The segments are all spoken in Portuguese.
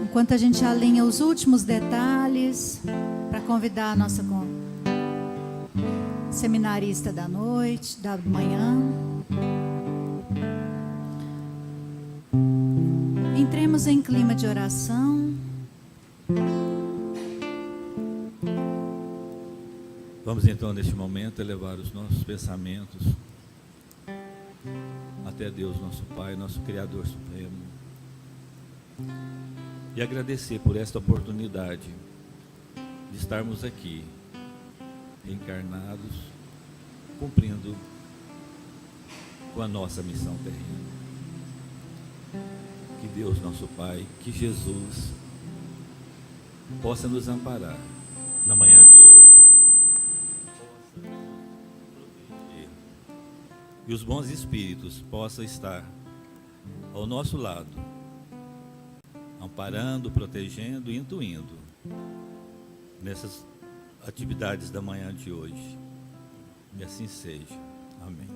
Enquanto a gente alinha os últimos detalhes para convidar a nossa seminarista da noite, da manhã, entremos em clima de oração. Vamos então, neste momento, elevar os nossos pensamentos até Deus, nosso Pai, nosso Criador Supremo, e agradecer por esta oportunidade de estarmos aqui, encarnados, cumprindo com a nossa missão terrena. Que Deus, nosso Pai, que Jesus possa nos amparar na manhã de hoje, e os bons espíritos possam estar ao nosso lado, amparando, protegendo e intuindo nessas atividades da manhã de hoje. E assim seja. Amém.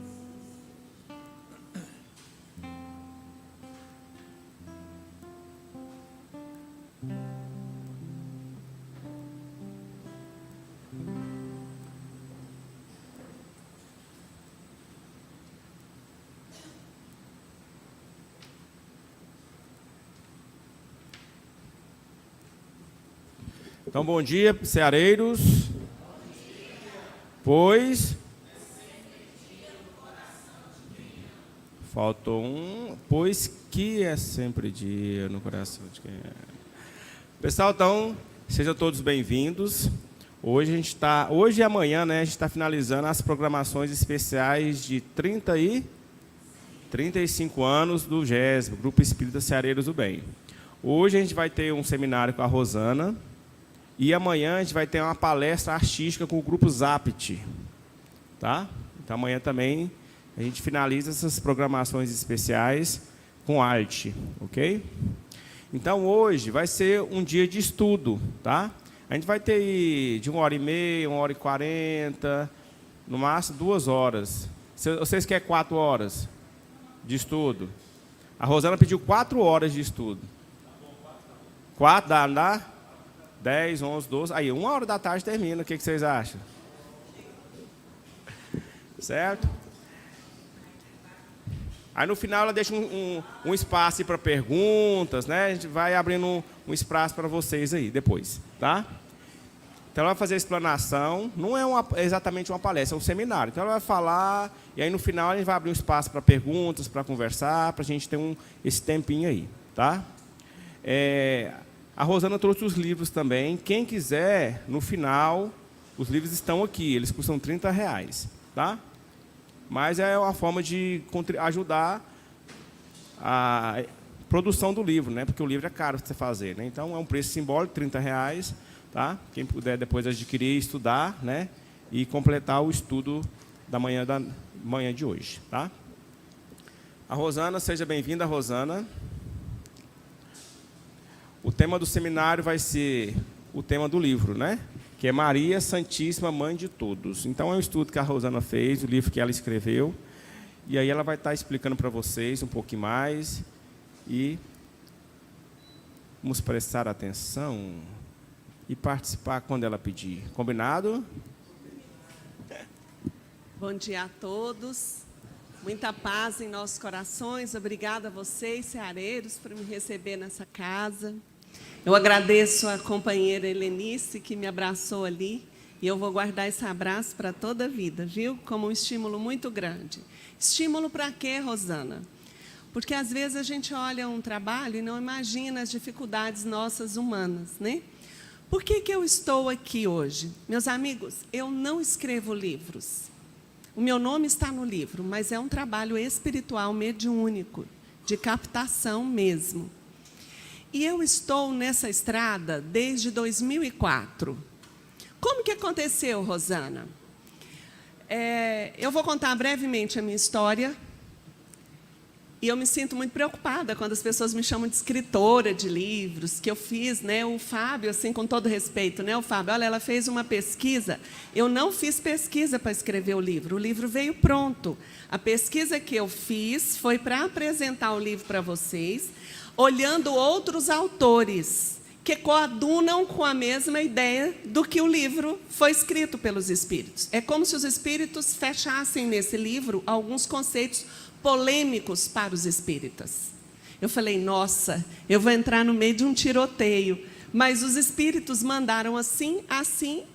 Então, bom dia, ceareiros. Pois faltou um, pois que é sempre dia no coração de quem é. Pessoal, então, sejam todos bem-vindos. Hoje e amanhã, né, a gente está finalizando as programações especiais de 30 e 35 anos do GESB, Grupo Espírita Ceareiros do Bem. Hoje a gente vai ter um seminário com a Rosana. E amanhã a gente vai ter uma palestra artística com o grupo Zapt, tá? Então amanhã também a gente finaliza essas programações especiais com arte, ok? Então hoje vai ser um dia de estudo, tá? A gente vai ter de 1h30, 1h40, no máximo 2 horas. Vocês querem 4 horas de estudo? A Rosana pediu 4 horas de estudo. 4 dá? 10, 11, 12, aí 1h da tarde termina, o que vocês acham? Certo? Aí no final ela deixa um espaço para perguntas, né? A gente vai abrindo um espaço para vocês aí depois, tá? Então ela vai fazer a explanação, não é exatamente uma palestra, é um seminário. Então ela vai falar, e aí no final a gente vai abrir um espaço para perguntas, para conversar, para a gente ter esse tempinho aí, tá? A Rosana trouxe os livros também. Quem quiser, no final, os livros estão aqui. Eles custam R$30, tá? Mas é uma forma de ajudar a produção do livro, né? Porque o livro é caro para você fazer, né? Então, é um preço simbólico, R$30, tá? Quem puder depois adquirir, estudar, né? E completar o estudo da manhã de hoje, tá? A Rosana, seja bem-vinda, Rosana. O tema do seminário vai ser o tema do livro, né? Que é Maria Santíssima, Mãe de Todos. Então, é um estudo que a Rosana fez, o livro que ela escreveu. E aí ela vai estar explicando para vocês um pouquinho mais. E vamos prestar atenção e participar quando ela pedir. Combinado? Bom dia a todos. Muita paz em nossos corações. Obrigada a vocês, ceareiros, por me receber nessa casa. Eu agradeço a companheira Helenice, que me abraçou ali, e eu vou guardar esse abraço para toda a vida, viu? Como um estímulo muito grande. Estímulo para quê, Rosana? Porque, às vezes, a gente olha um trabalho e não imagina as dificuldades nossas humanas, né? Por que eu estou aqui hoje? Meus amigos, eu não escrevo livros. O meu nome está no livro, mas é um trabalho espiritual mediúnico, de captação mesmo. E eu estou nessa estrada desde 2004. Como que aconteceu, Rosana? Eu vou contar brevemente a minha história. E eu me sinto muito preocupada quando as pessoas me chamam de escritora de livros, que eu fiz, né? O Fábio, assim, com todo respeito, né? O Fábio, olha, ela fez uma pesquisa. Eu não fiz pesquisa para escrever o livro veio pronto. A pesquisa que eu fiz foi para apresentar o livro para vocês, olhando outros autores que coadunam com a mesma ideia do que o livro foi escrito pelos espíritos. É como se os espíritos fechassem nesse livro alguns conceitos polêmicos para os espíritas. Eu falei, nossa, eu vou entrar no meio de um tiroteio. Mas os espíritos mandaram assim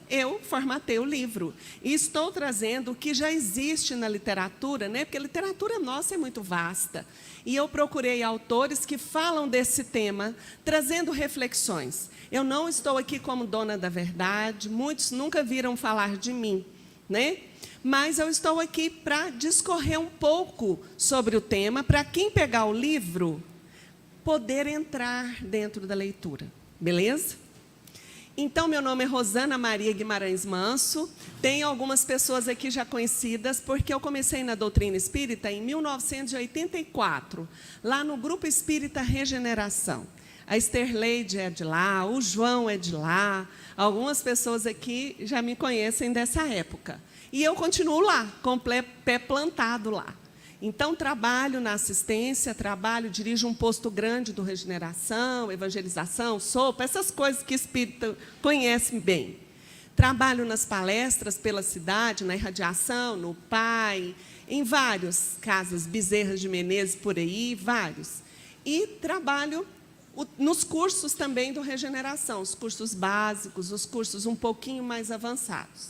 eu formatei o livro. E estou trazendo o que já existe na literatura, né? Porque a literatura nossa é muito vasta. E eu procurei autores que falam desse tema, trazendo reflexões. Eu não estou aqui como dona da verdade, muitos nunca viram falar de mim, né? Mas eu estou aqui para discorrer um pouco sobre o tema, para quem pegar o livro, poder entrar dentro da leitura. Beleza? Então, meu nome é Rosana Maria Guimarães Manso. Tem algumas pessoas aqui já conhecidas, porque eu comecei na doutrina espírita em 1984, lá no Grupo Espírita Regeneração. A Esterleide é de lá, o João é de lá. Algumas pessoas aqui já me conhecem dessa época. E eu continuo lá, com o pé plantado lá. Então, trabalho na assistência, dirijo um posto grande do regeneração, evangelização, sopa, essas coisas que o espírita conhece bem. Trabalho nas palestras pela cidade, na irradiação, no PAI, em vários casas, Bezerra de Menezes, por aí, vários. E trabalho nos cursos também do regeneração, os cursos básicos, os cursos um pouquinho mais avançados.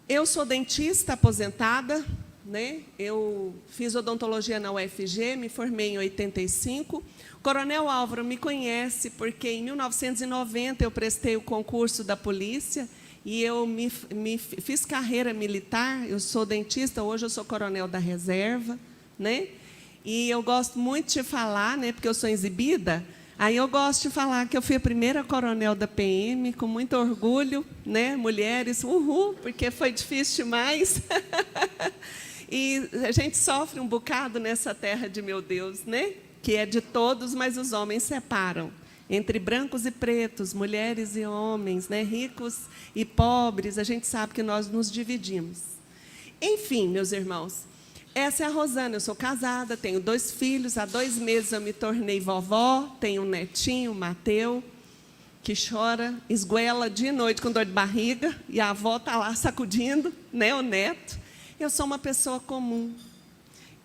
Eu sou dentista aposentada, né? Eu fiz odontologia na UFG, me formei em 85. Coronel Álvaro me conhece porque em 1990 eu prestei o concurso da polícia e eu fiz carreira militar. Eu sou dentista, hoje eu sou coronel da reserva, né? E eu gosto muito de falar, né? Porque eu sou exibida. Aí eu gosto de falar que eu fui a primeira coronel da PM, com muito orgulho, né? Mulheres, uhul, porque foi difícil demais. E a gente sofre um bocado nessa terra de meu Deus, né? Que é de todos, mas os homens separam entre brancos e pretos, mulheres e homens, né? Ricos e pobres. A gente sabe que nós nos dividimos. Enfim, meus irmãos, essa é a Rosana. Eu sou casada, tenho 2 filhos. Há 2 meses eu me tornei vovó. Tenho um netinho, o Mateu, que chora, esguela dia e noite com dor de barriga. E a avó está lá sacudindo, né, o neto. Eu sou uma pessoa comum.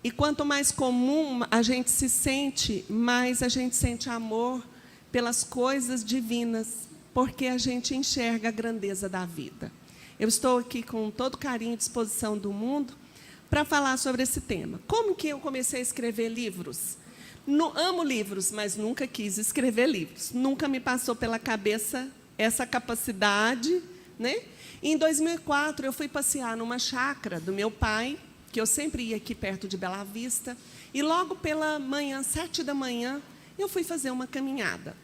E quanto mais comum a gente se sente, mais a gente sente amor pelas coisas divinas, porque a gente enxerga a grandeza da vida. Eu estou aqui com todo carinho e disposição do mundo para falar sobre esse tema. Como que eu comecei a escrever livros? Amo livros, mas nunca quis escrever livros. Nunca me passou pela cabeça essa capacidade, né? Em 2004, eu fui passear numa chácara do meu pai, que eu sempre ia aqui perto de Bela Vista, e logo pela manhã, 7 da manhã, eu fui fazer uma caminhada.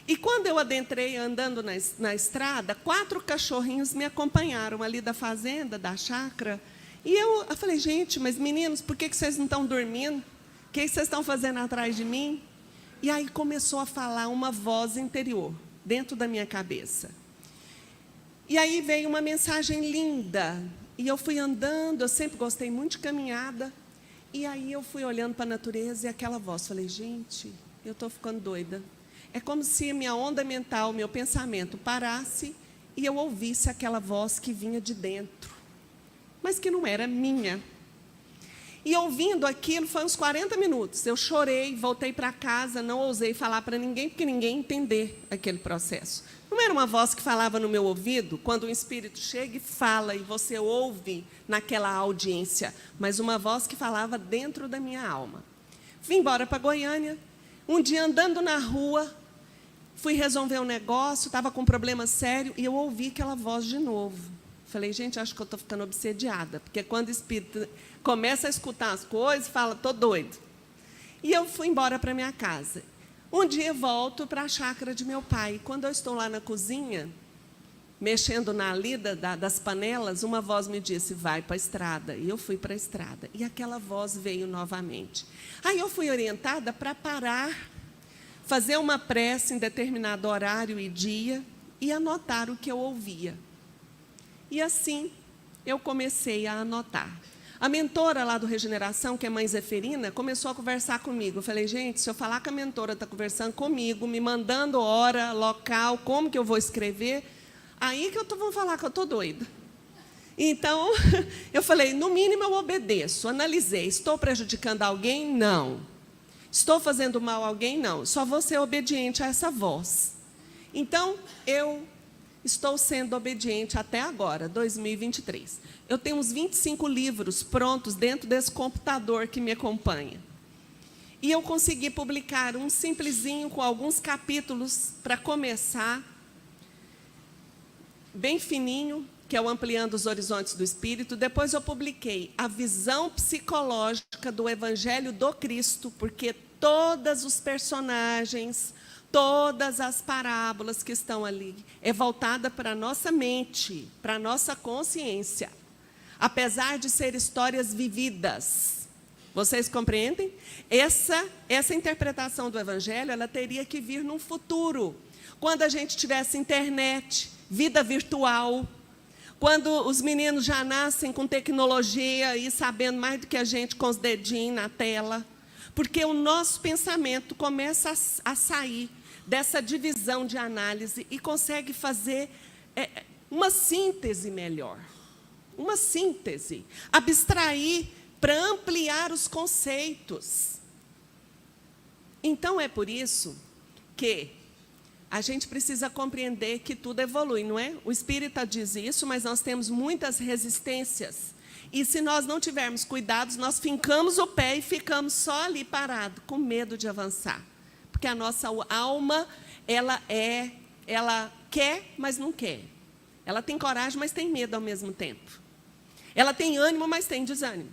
E quando eu adentrei andando na estrada, 4 cachorrinhos me acompanharam ali da fazenda, da chácara, e eu falei, gente, mas meninos, por que vocês não estão dormindo? O que vocês estão fazendo atrás de mim? E aí começou a falar uma voz interior, dentro da minha cabeça. E aí veio uma mensagem linda, e eu fui andando, eu sempre gostei muito de caminhada, e aí eu fui olhando para a natureza e aquela voz, falei, gente, eu estou ficando doida. É como se minha onda mental, meu pensamento parasse e eu ouvisse aquela voz que vinha de dentro, mas que não era minha. E ouvindo aquilo, foi uns 40 minutos. Eu chorei, voltei para casa, não ousei falar para ninguém, porque ninguém ia entender aquele processo. Não era uma voz que falava no meu ouvido, quando um espírito chega e fala, e você ouve naquela audiência, mas uma voz que falava dentro da minha alma. Vim embora para Goiânia. Um dia, andando na rua, fui resolver um negócio, estava com um problema sério, e eu ouvi aquela voz de novo. Falei, gente, acho que eu estou ficando obsediada, porque quando o espírito começa a escutar as coisas, fala, estou doido. E eu fui embora para minha casa. Um dia eu volto para a chácara de meu pai. Quando eu estou lá na cozinha, mexendo na lida das panelas, uma voz me disse, vai para a estrada. E eu fui para a estrada. E aquela voz veio novamente. Aí eu fui orientada para parar, fazer uma prece em determinado horário e dia e anotar o que eu ouvia. E assim, eu comecei a anotar. A mentora lá do Regeneração, que é a mãe Zeferina, começou a conversar comigo. Eu falei, gente, se eu falar que a mentora está conversando comigo, me mandando hora, local, como que eu vou escrever, aí que vão falar que eu estou doida. Então, eu falei, no mínimo eu obedeço. Analisei, estou prejudicando alguém? Não. Estou fazendo mal a alguém? Não. Só vou ser obediente a essa voz. Então, eu estou sendo obediente até agora, 2023. Eu tenho uns 25 livros prontos dentro desse computador que me acompanha. E eu consegui publicar um simplesinho com alguns capítulos para começar, bem fininho, que é o Ampliando os Horizontes do Espírito. Depois eu publiquei a visão psicológica do Evangelho do Cristo, porque todos os personagens, todas as parábolas que estão ali, é voltada para a nossa mente, para a nossa consciência. Apesar de ser histórias vividas. Vocês compreendem? Essa interpretação do Evangelho, ela teria que vir num futuro. Quando a gente tivesse internet, vida virtual, quando os meninos já nascem com tecnologia e sabendo mais do que a gente com os dedinhos na tela. Porque o nosso pensamento começa a sair dessa divisão de análise e consegue fazer uma síntese melhor. Uma síntese. Abstrair para ampliar os conceitos. Então, é por isso que a gente precisa compreender que tudo evolui, não é? O espírita diz isso, mas nós temos muitas resistências. E se nós não tivermos cuidados, nós fincamos o pé e ficamos só ali parado, com medo de avançar. Porque a nossa alma, ela quer, mas não quer. Ela tem coragem, mas tem medo ao mesmo tempo. Ela tem ânimo, mas tem desânimo.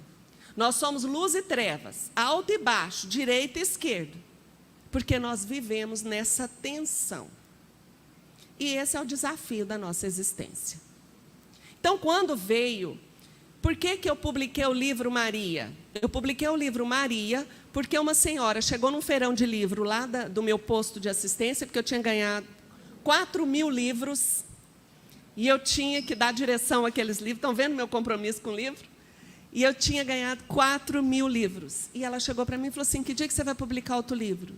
Nós somos luz e trevas, alto e baixo, direita e esquerda. Porque nós vivemos nessa tensão. E esse é o desafio da nossa existência. Então, quando veio... Por que eu publiquei o livro Maria? Eu publiquei o livro Maria porque uma senhora chegou num feirão de livro lá do meu posto de assistência, porque eu tinha ganhado 4.000 livros e eu tinha que dar direção àqueles livros. Estão vendo meu compromisso com o livro? E eu tinha ganhado 4.000 livros. E ela chegou para mim e falou assim, que dia que você vai publicar outro livro?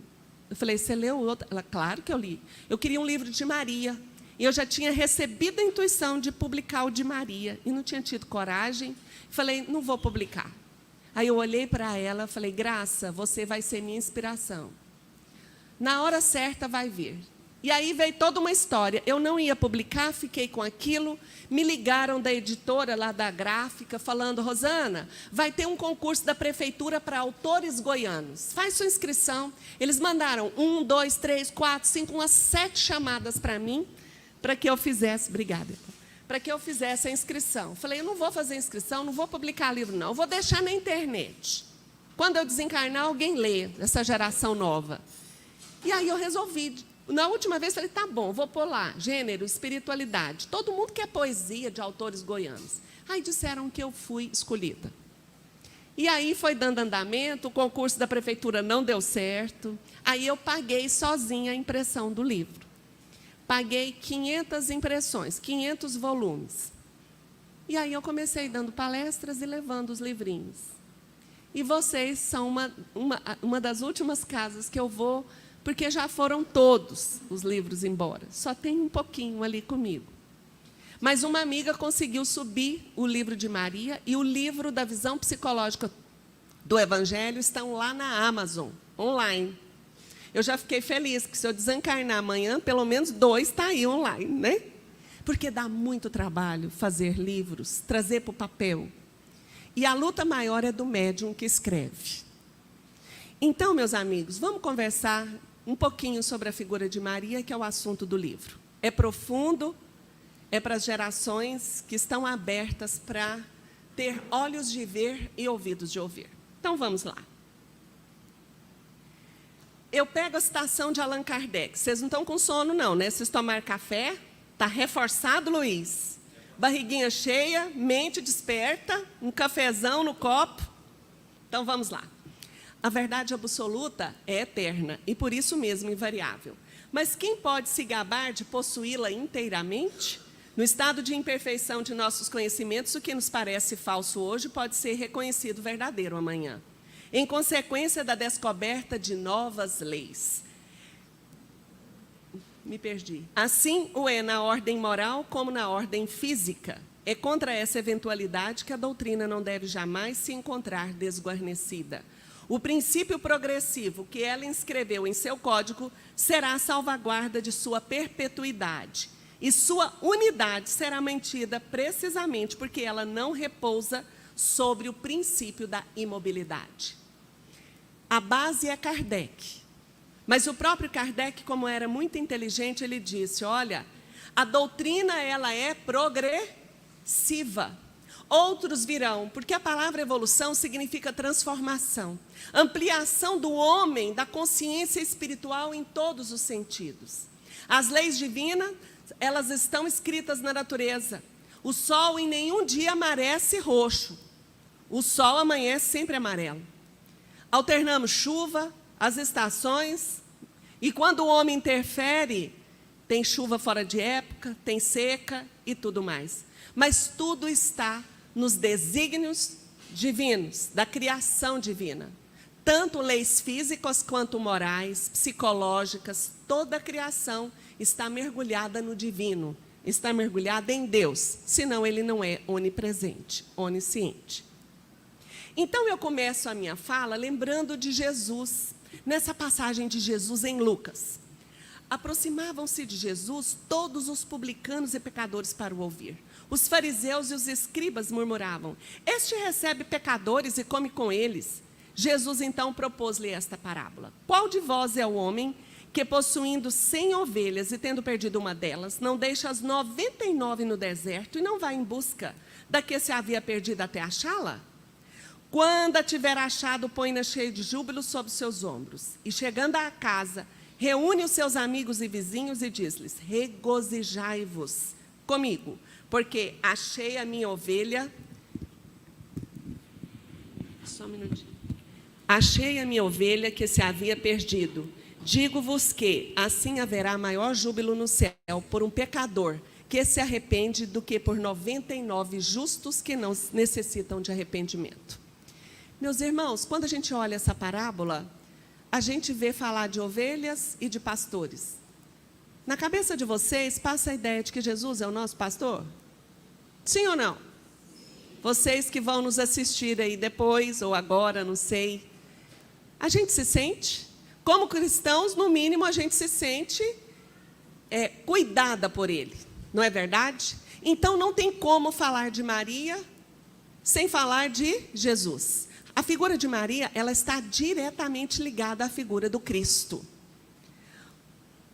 Eu falei, você leu outro? Ela, claro que eu li. Eu queria um livro de Maria. E eu já tinha recebido a intuição de publicar o de Maria. E não tinha tido coragem. Falei, não vou publicar. Aí eu olhei para ela e falei, Graça, você vai ser minha inspiração. Na hora certa vai vir. E aí veio toda uma história. Eu não ia publicar, fiquei com aquilo. Me ligaram da editora lá da gráfica, falando, Rosana, vai ter um concurso da prefeitura para autores goianos. Faz sua inscrição. Eles mandaram 1, 2, 3, 4, 5, umas 7 chamadas para mim, para que eu fizesse, obrigada, para que eu fizesse a inscrição. Falei, eu não vou fazer inscrição, não vou publicar livro, não. Eu vou deixar na internet. Quando eu desencarnar, alguém lê, essa geração nova. E aí eu resolvi. Na última vez, falei, tá bom, vou pôr lá, gênero, espiritualidade. Todo mundo quer poesia de autores goianos. Aí disseram que eu fui escolhida. E aí foi dando andamento, o concurso da prefeitura não deu certo. Aí eu paguei sozinha a impressão do livro. Paguei 500 impressões, 500 volumes. E aí eu comecei dando palestras e levando os livrinhos. E vocês são uma das últimas casas que eu vou, porque já foram todos os livros embora. Só tem um pouquinho ali comigo. Mas uma amiga conseguiu subir o livro de Maria e o livro da visão psicológica do Evangelho estão lá na Amazon, online. Eu já fiquei feliz, que se eu desencarnar amanhã, pelo menos 2 está aí online, né? Porque dá muito trabalho fazer livros, trazer para o papel. E a luta maior é do médium que escreve. Então, meus amigos, vamos conversar um pouquinho sobre a figura de Maria, que é o assunto do livro. É profundo, é para as gerações que estão abertas para ter olhos de ver e ouvidos de ouvir. Então, vamos lá. Eu pego a citação de Allan Kardec. Vocês não estão com sono, não, né? Vocês tomaram café? Está reforçado, Luiz? Barriguinha cheia, mente desperta, um cafezão no copo. Então, vamos lá. A verdade absoluta é eterna e, por isso mesmo, invariável. Mas quem pode se gabar de possuí-la inteiramente? No estado de imperfeição de nossos conhecimentos, o que nos parece falso hoje pode ser reconhecido verdadeiro amanhã, em consequência da descoberta de novas leis. Me perdi. Assim o é na ordem moral como na ordem física. É contra essa eventualidade que a doutrina não deve jamais se encontrar desguarnecida. O princípio progressivo que ela inscreveu em seu código será a salvaguarda de sua perpetuidade. E sua unidade será mantida precisamente porque ela não repousa sobre o princípio da imobilidade. A base é Kardec. Mas o próprio Kardec, como era muito inteligente, ele disse, olha, a doutrina ela é progressiva. Outros virão, porque a palavra evolução significa transformação, ampliação do homem, da consciência espiritual em todos os sentidos. As leis divinas, elas estão escritas na natureza. O sol em nenhum dia amanhece roxo. O sol amanhece sempre amarelo. Alternamos chuva, as estações, e quando o homem interfere, tem chuva fora de época, tem seca e tudo mais. Mas tudo está nos desígnios divinos, da criação divina. Tanto leis físicas quanto morais, psicológicas, toda a criação está mergulhada no divino, está mergulhada em Deus, senão ele não é onipresente, onisciente. Então eu começo a minha fala lembrando de Jesus, nessa passagem de Jesus em Lucas. Aproximavam-se de Jesus todos os publicanos e pecadores para o ouvir. Os fariseus e os escribas murmuravam, este recebe pecadores e come com eles. Jesus então propôs-lhe esta parábola. Qual de vós é o homem que, possuindo 100 ovelhas e tendo perdido uma delas, não deixa as 99 no deserto e não vai em busca da que se havia perdido até achá-la? Quando a tiver achado, põe-na cheia de júbilo sobre seus ombros. E chegando à casa, reúne os seus amigos e vizinhos e diz-lhes, regozijai-vos comigo, porque achei a minha ovelha... Só um minutinho. Achei a minha ovelha que se havia perdido. Digo-vos que assim haverá maior júbilo no céu por um pecador que se arrepende do que por 99 justos que não necessitam de arrependimento. Meus irmãos, quando a gente olha essa parábola, a gente vê falar de ovelhas e de pastores. Na cabeça de vocês passa a ideia de que Jesus é o nosso pastor? Sim ou não? Vocês que vão nos assistir aí depois ou agora, não sei. A gente se sente, como cristãos, no mínimo, a gente se sente cuidada por Ele, não é verdade? Então, não tem como falar de Maria sem falar de Jesus. A figura de Maria, ela está diretamente ligada à figura do Cristo.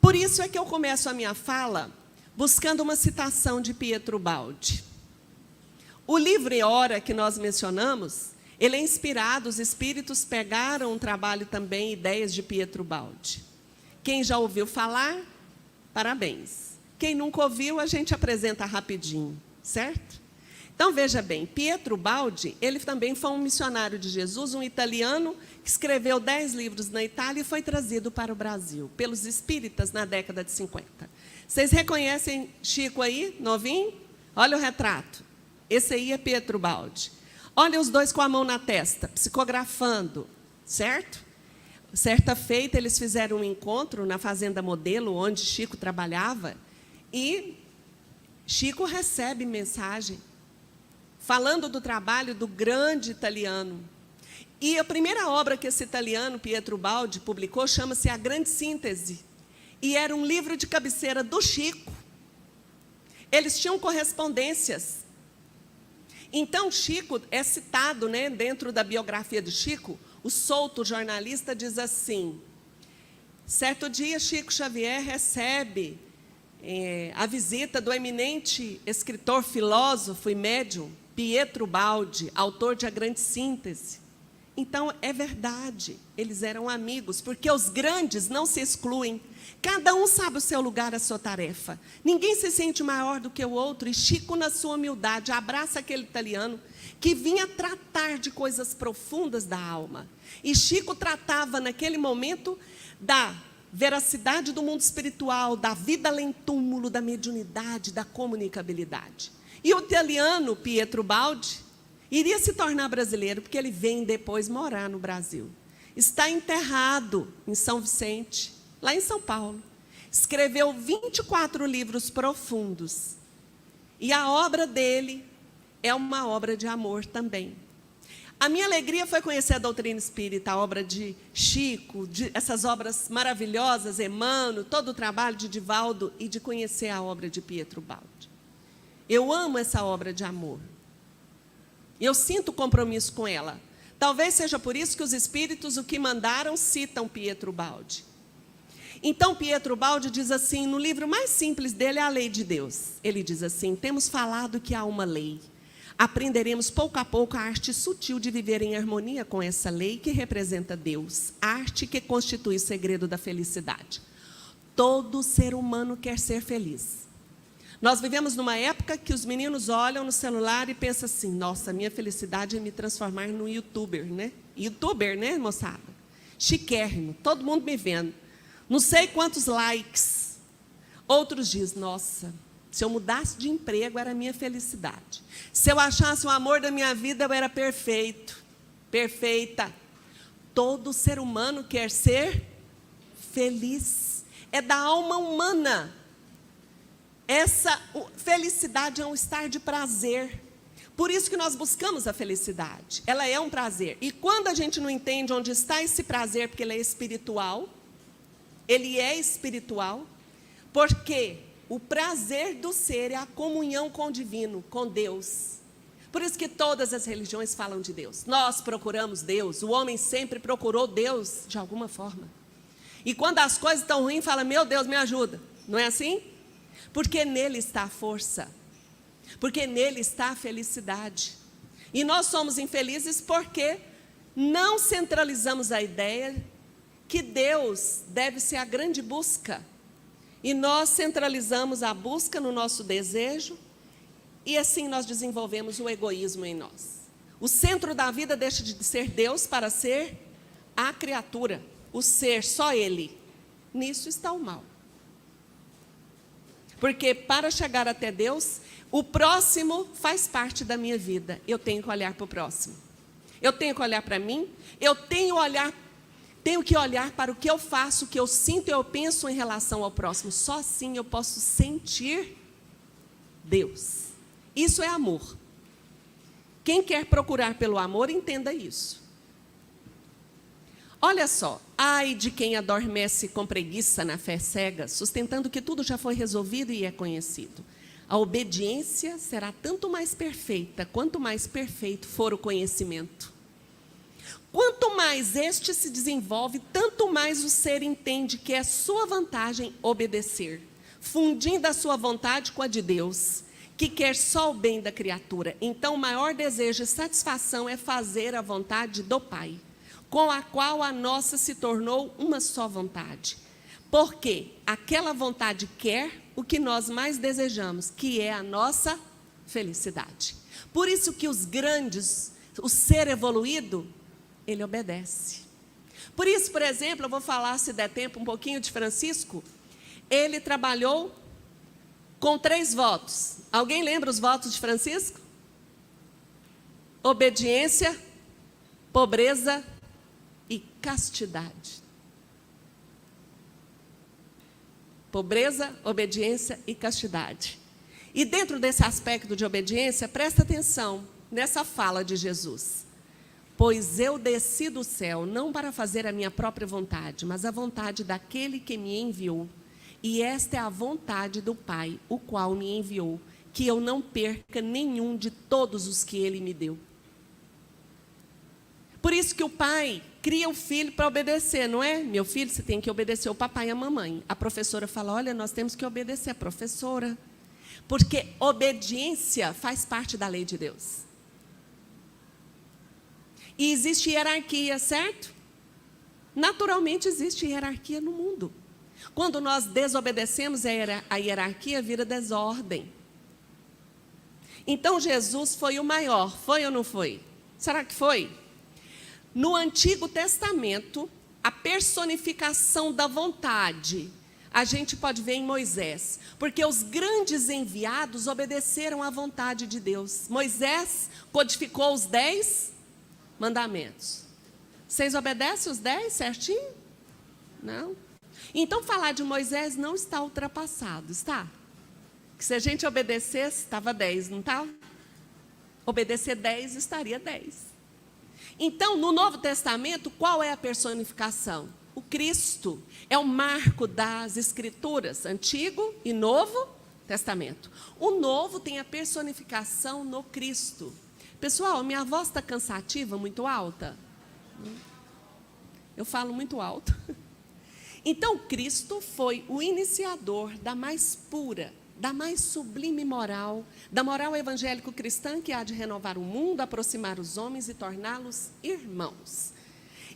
Por isso é que eu começo a minha fala buscando uma citação de Pietro Baldi. O livro E Hora que nós mencionamos, ele é inspirado, os espíritos pegaram um trabalho também, ideias de Pietro Baldi. Quem já ouviu falar, parabéns. Quem nunca ouviu, a gente apresenta rapidinho, certo? Então, veja bem, Pietro Baldi, ele também foi um missionário de Jesus, um italiano, que escreveu 10 livros na Itália e foi trazido para o Brasil, pelos espíritas na década de 50. Vocês reconhecem Chico aí, novinho? Olha o retrato. Esse aí é Pietro Baldi. Olha os dois com a mão na testa, psicografando, certo? Certa feita, eles fizeram um encontro na Fazenda Modelo, onde Chico trabalhava, e Chico recebe mensagem falando do trabalho do grande italiano. E a primeira obra que esse italiano, Pietro Baldi, publicou, chama-se A Grande Síntese. E era um livro de cabeceira do Chico. Eles tinham correspondências. Então, Chico é citado, né, dentro da biografia de Chico, o Souto, jornalista, diz assim, certo dia, Chico Xavier recebe a visita do eminente escritor, filósofo e médium, Pietro Baldi, autor de A Grande Síntese. Então, é verdade, eles eram amigos, porque os grandes não se excluem. Cada um sabe o seu lugar, a sua tarefa. Ninguém se sente maior do que o outro. E Chico, na sua humildade, abraça aquele italiano que vinha tratar de coisas profundas da alma. E Chico tratava, naquele momento, da veracidade do mundo espiritual, da vida além túmulo, da mediunidade, da comunicabilidade. E o italiano Pietro Baldi iria se tornar brasileiro, porque ele vem depois morar no Brasil. Está enterrado em São Vicente, lá em São Paulo. Escreveu 24 livros profundos. E a obra dele é uma obra de amor também. A minha alegria foi conhecer a doutrina espírita, a obra de Chico, essas obras maravilhosas, Emmanuel, todo o trabalho de Divaldo, e de conhecer a obra de Pietro Baldi. Eu amo essa obra de amor. Eu sinto compromisso com ela. Talvez seja por isso que os espíritos, o que mandaram, citam Pietro Baldi. Então, Pietro Baldi diz assim, no livro mais simples dele, A Lei de Deus. Ele diz assim, temos falado que há uma lei. Aprenderemos pouco a pouco a arte sutil de viver em harmonia com essa lei que representa Deus, a arte que constitui o segredo da felicidade. Todo ser humano quer ser feliz. Nós vivemos numa época que os meninos olham no celular e pensam assim, nossa, minha felicidade é me transformar num youtuber, né? Youtuber, né, moçada? Chiquérrimo, todo mundo me vendo. Não sei quantos likes. Outros dizem, nossa, se eu mudasse de emprego, era a minha felicidade. Se eu achasse o amor da minha vida, eu era perfeito, perfeita. Todo ser humano quer ser feliz. É da alma humana. Essa felicidade é um estar de prazer. Por isso que nós buscamos a felicidade. Ela é um prazer. E quando a gente não entende onde está esse prazer, porque ele é espiritual, porque o prazer do ser é a comunhão com o divino, com Deus. Por isso que todas as religiões falam de Deus. Nós procuramos Deus, o homem sempre procurou Deus de alguma forma. E quando as coisas estão ruins, fala, meu Deus, me ajuda. Não é assim? Porque nele está a força. Porque nele está a felicidade. E nós somos infelizes porque não centralizamos a ideia que Deus deve ser a grande busca. E nós centralizamos a busca no nosso desejo e assim nós desenvolvemos o egoísmo em nós. O centro da vida deixa de ser Deus para ser a criatura, o ser, só Ele. Nisso está o mal. Porque para chegar até Deus, o próximo faz parte da minha vida. Eu tenho que olhar para o próximo. Eu tenho que olhar para mim, eu tenho que olhar para o que eu faço, o que eu sinto e eu penso em relação ao próximo. Só assim eu posso sentir Deus. Isso é amor. Quem quer procurar pelo amor, entenda isso. Olha só, ai de quem adormece com preguiça na fé cega, sustentando que tudo já foi resolvido e é conhecido. A obediência será tanto mais perfeita, quanto mais perfeito for o conhecimento. Quanto mais este se desenvolve, tanto mais o ser entende que é sua vantagem obedecer, fundindo a sua vontade com a de Deus, que quer só o bem da criatura. Então, o maior desejo e satisfação é fazer a vontade do Pai, com a qual a nossa se tornou uma só vontade. Porque aquela vontade quer o que nós mais desejamos, que é a nossa felicidade. Por isso que os grandes, o ser evoluído, ele obedece. Por isso, por exemplo, eu vou falar, se der tempo, um pouquinho de Francisco. Ele trabalhou com 3 votos. Alguém lembra os votos de Francisco? Obediência, pobreza e castidade. Pobreza, obediência e castidade. E dentro desse aspecto de obediência, presta atenção nessa fala de Jesus. Pois eu desci do céu, não para fazer a minha própria vontade, mas a vontade daquele que me enviou. E esta é a vontade do Pai, o qual me enviou, que eu não perca nenhum de todos os que Ele me deu. Por isso que o pai cria o filho para obedecer, não é? Meu filho, você tem que obedecer o papai e a mamãe. A professora fala, olha, nós temos que obedecer a professora. Porque obediência faz parte da lei de Deus. E existe hierarquia, certo? Naturalmente existe hierarquia no mundo. Quando nós desobedecemos, a hierarquia vira desordem. Então Jesus foi o maior, foi ou não foi? Será que foi? No Antigo Testamento, a personificação da vontade, a gente pode ver em Moisés, porque os grandes enviados obedeceram à vontade de Deus. Moisés codificou os 10 mandamentos. Vocês obedecem os 10 certinho? Não? Então falar de Moisés não está ultrapassado, está? Que se a gente obedecesse, estava 10, não estava? Obedecer 10, estaria 10. Então, no Novo Testamento, qual é a personificação? O Cristo é o marco das Escrituras, Antigo e Novo Testamento. O Novo tem a personificação no Cristo. Pessoal, minha voz está cansativa, muito alta? Eu falo muito alto. Então, Cristo foi o iniciador da mais pura, da mais sublime moral, da moral evangélico-cristã que há de renovar o mundo, aproximar os homens e torná-los irmãos.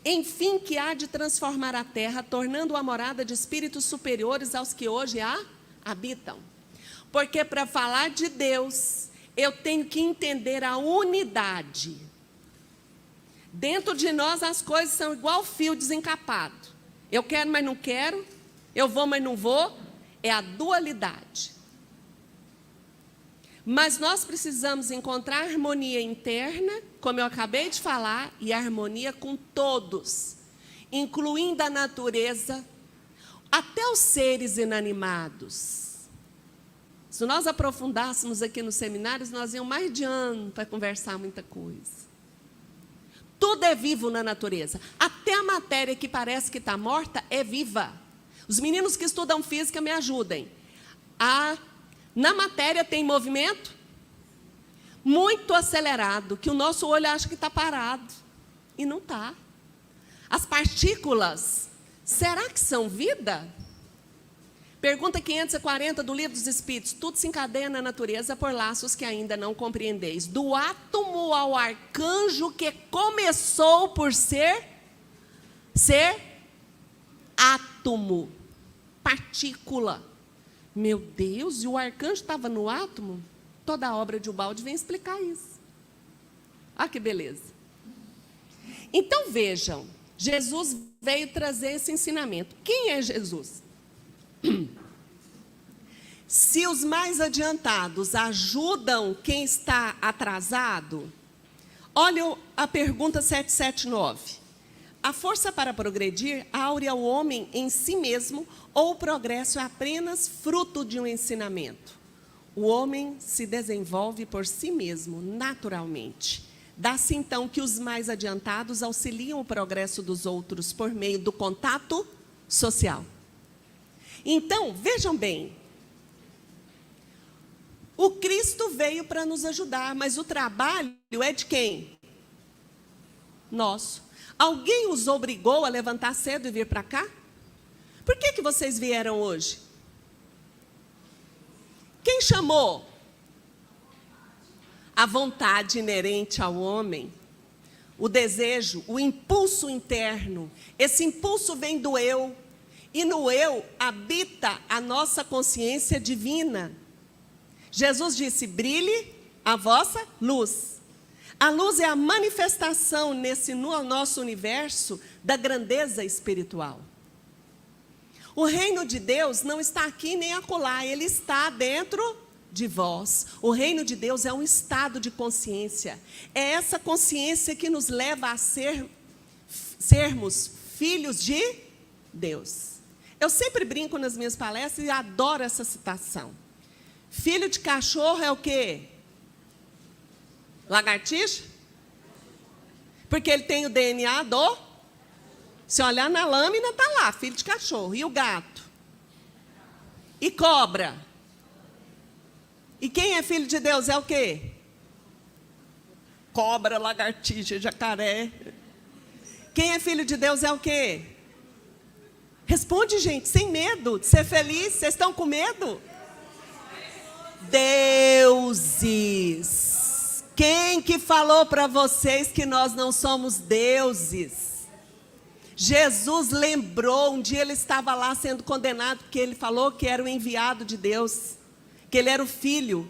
Enfim, que há de transformar a terra, tornando-a a morada de espíritos superiores aos que hoje a habitam. Porque para falar de Deus, eu tenho que entender a unidade. Dentro de nós as coisas são igual fio desencapado. Eu quero, mas não quero. Eu vou, mas não vou. É a dualidade. Mas nós precisamos encontrar harmonia interna, como eu acabei de falar, e harmonia com todos, incluindo a natureza, até os seres inanimados. Se nós aprofundássemos aqui nos seminários, nós íamos mais de ano para conversar muita coisa. Tudo é vivo na natureza. Até a matéria que parece que está morta é viva. Os meninos que estudam física me ajudem. Na matéria tem movimento muito acelerado, que o nosso olho acha que está parado. E não está. As partículas, será que são vida? Pergunta 540 do Livro dos Espíritos. Tudo se encadeia na natureza por laços que ainda não compreendeis. Do átomo ao arcanjo que começou por ser átomo, partícula. Meu Deus, e o arcanjo estava no átomo? Toda a obra de Ubaldi vem explicar isso. Ah, que beleza. Então vejam, Jesus veio trazer esse ensinamento. Quem é Jesus? Se os mais adiantados ajudam quem está atrasado, olha a pergunta 779. A força para progredir aure ao homem em si mesmo ou o progresso é apenas fruto de um ensinamento? O homem se desenvolve por si mesmo, naturalmente. Dá-se então que os mais adiantados auxiliam o progresso dos outros por meio do contato social. Então, vejam bem, o Cristo veio para nos ajudar, mas o trabalho é de quem? Nosso. Alguém os obrigou a levantar cedo e vir para cá? Por que vocês vieram hoje? Quem chamou? A vontade inerente ao homem, o desejo, o impulso interno. Esse impulso vem do eu, e no eu habita a nossa consciência divina. Jesus disse, brilhe a vossa luz. A luz é a manifestação no nosso universo da grandeza espiritual. O reino de Deus não está aqui nem acolá, ele está dentro de vós. O reino de Deus é um estado de consciência. É essa consciência que nos leva a sermos filhos de Deus. Eu sempre brinco nas minhas palestras e adoro essa citação. Filho de cachorro é o quê? Lagartixa? Porque ele tem o DNA do... Se olhar na lâmina, está lá, filho de cachorro. E o gato? E cobra? E quem é filho de Deus é o quê? Cobra, lagartixa, jacaré. Quem é filho de Deus é o quê? Responde, gente, sem medo de ser feliz. Vocês estão com medo? Deuses. Quem que falou para vocês que nós não somos deuses? Jesus lembrou, um dia ele estava lá sendo condenado, porque ele falou que era o enviado de Deus, que ele era o filho.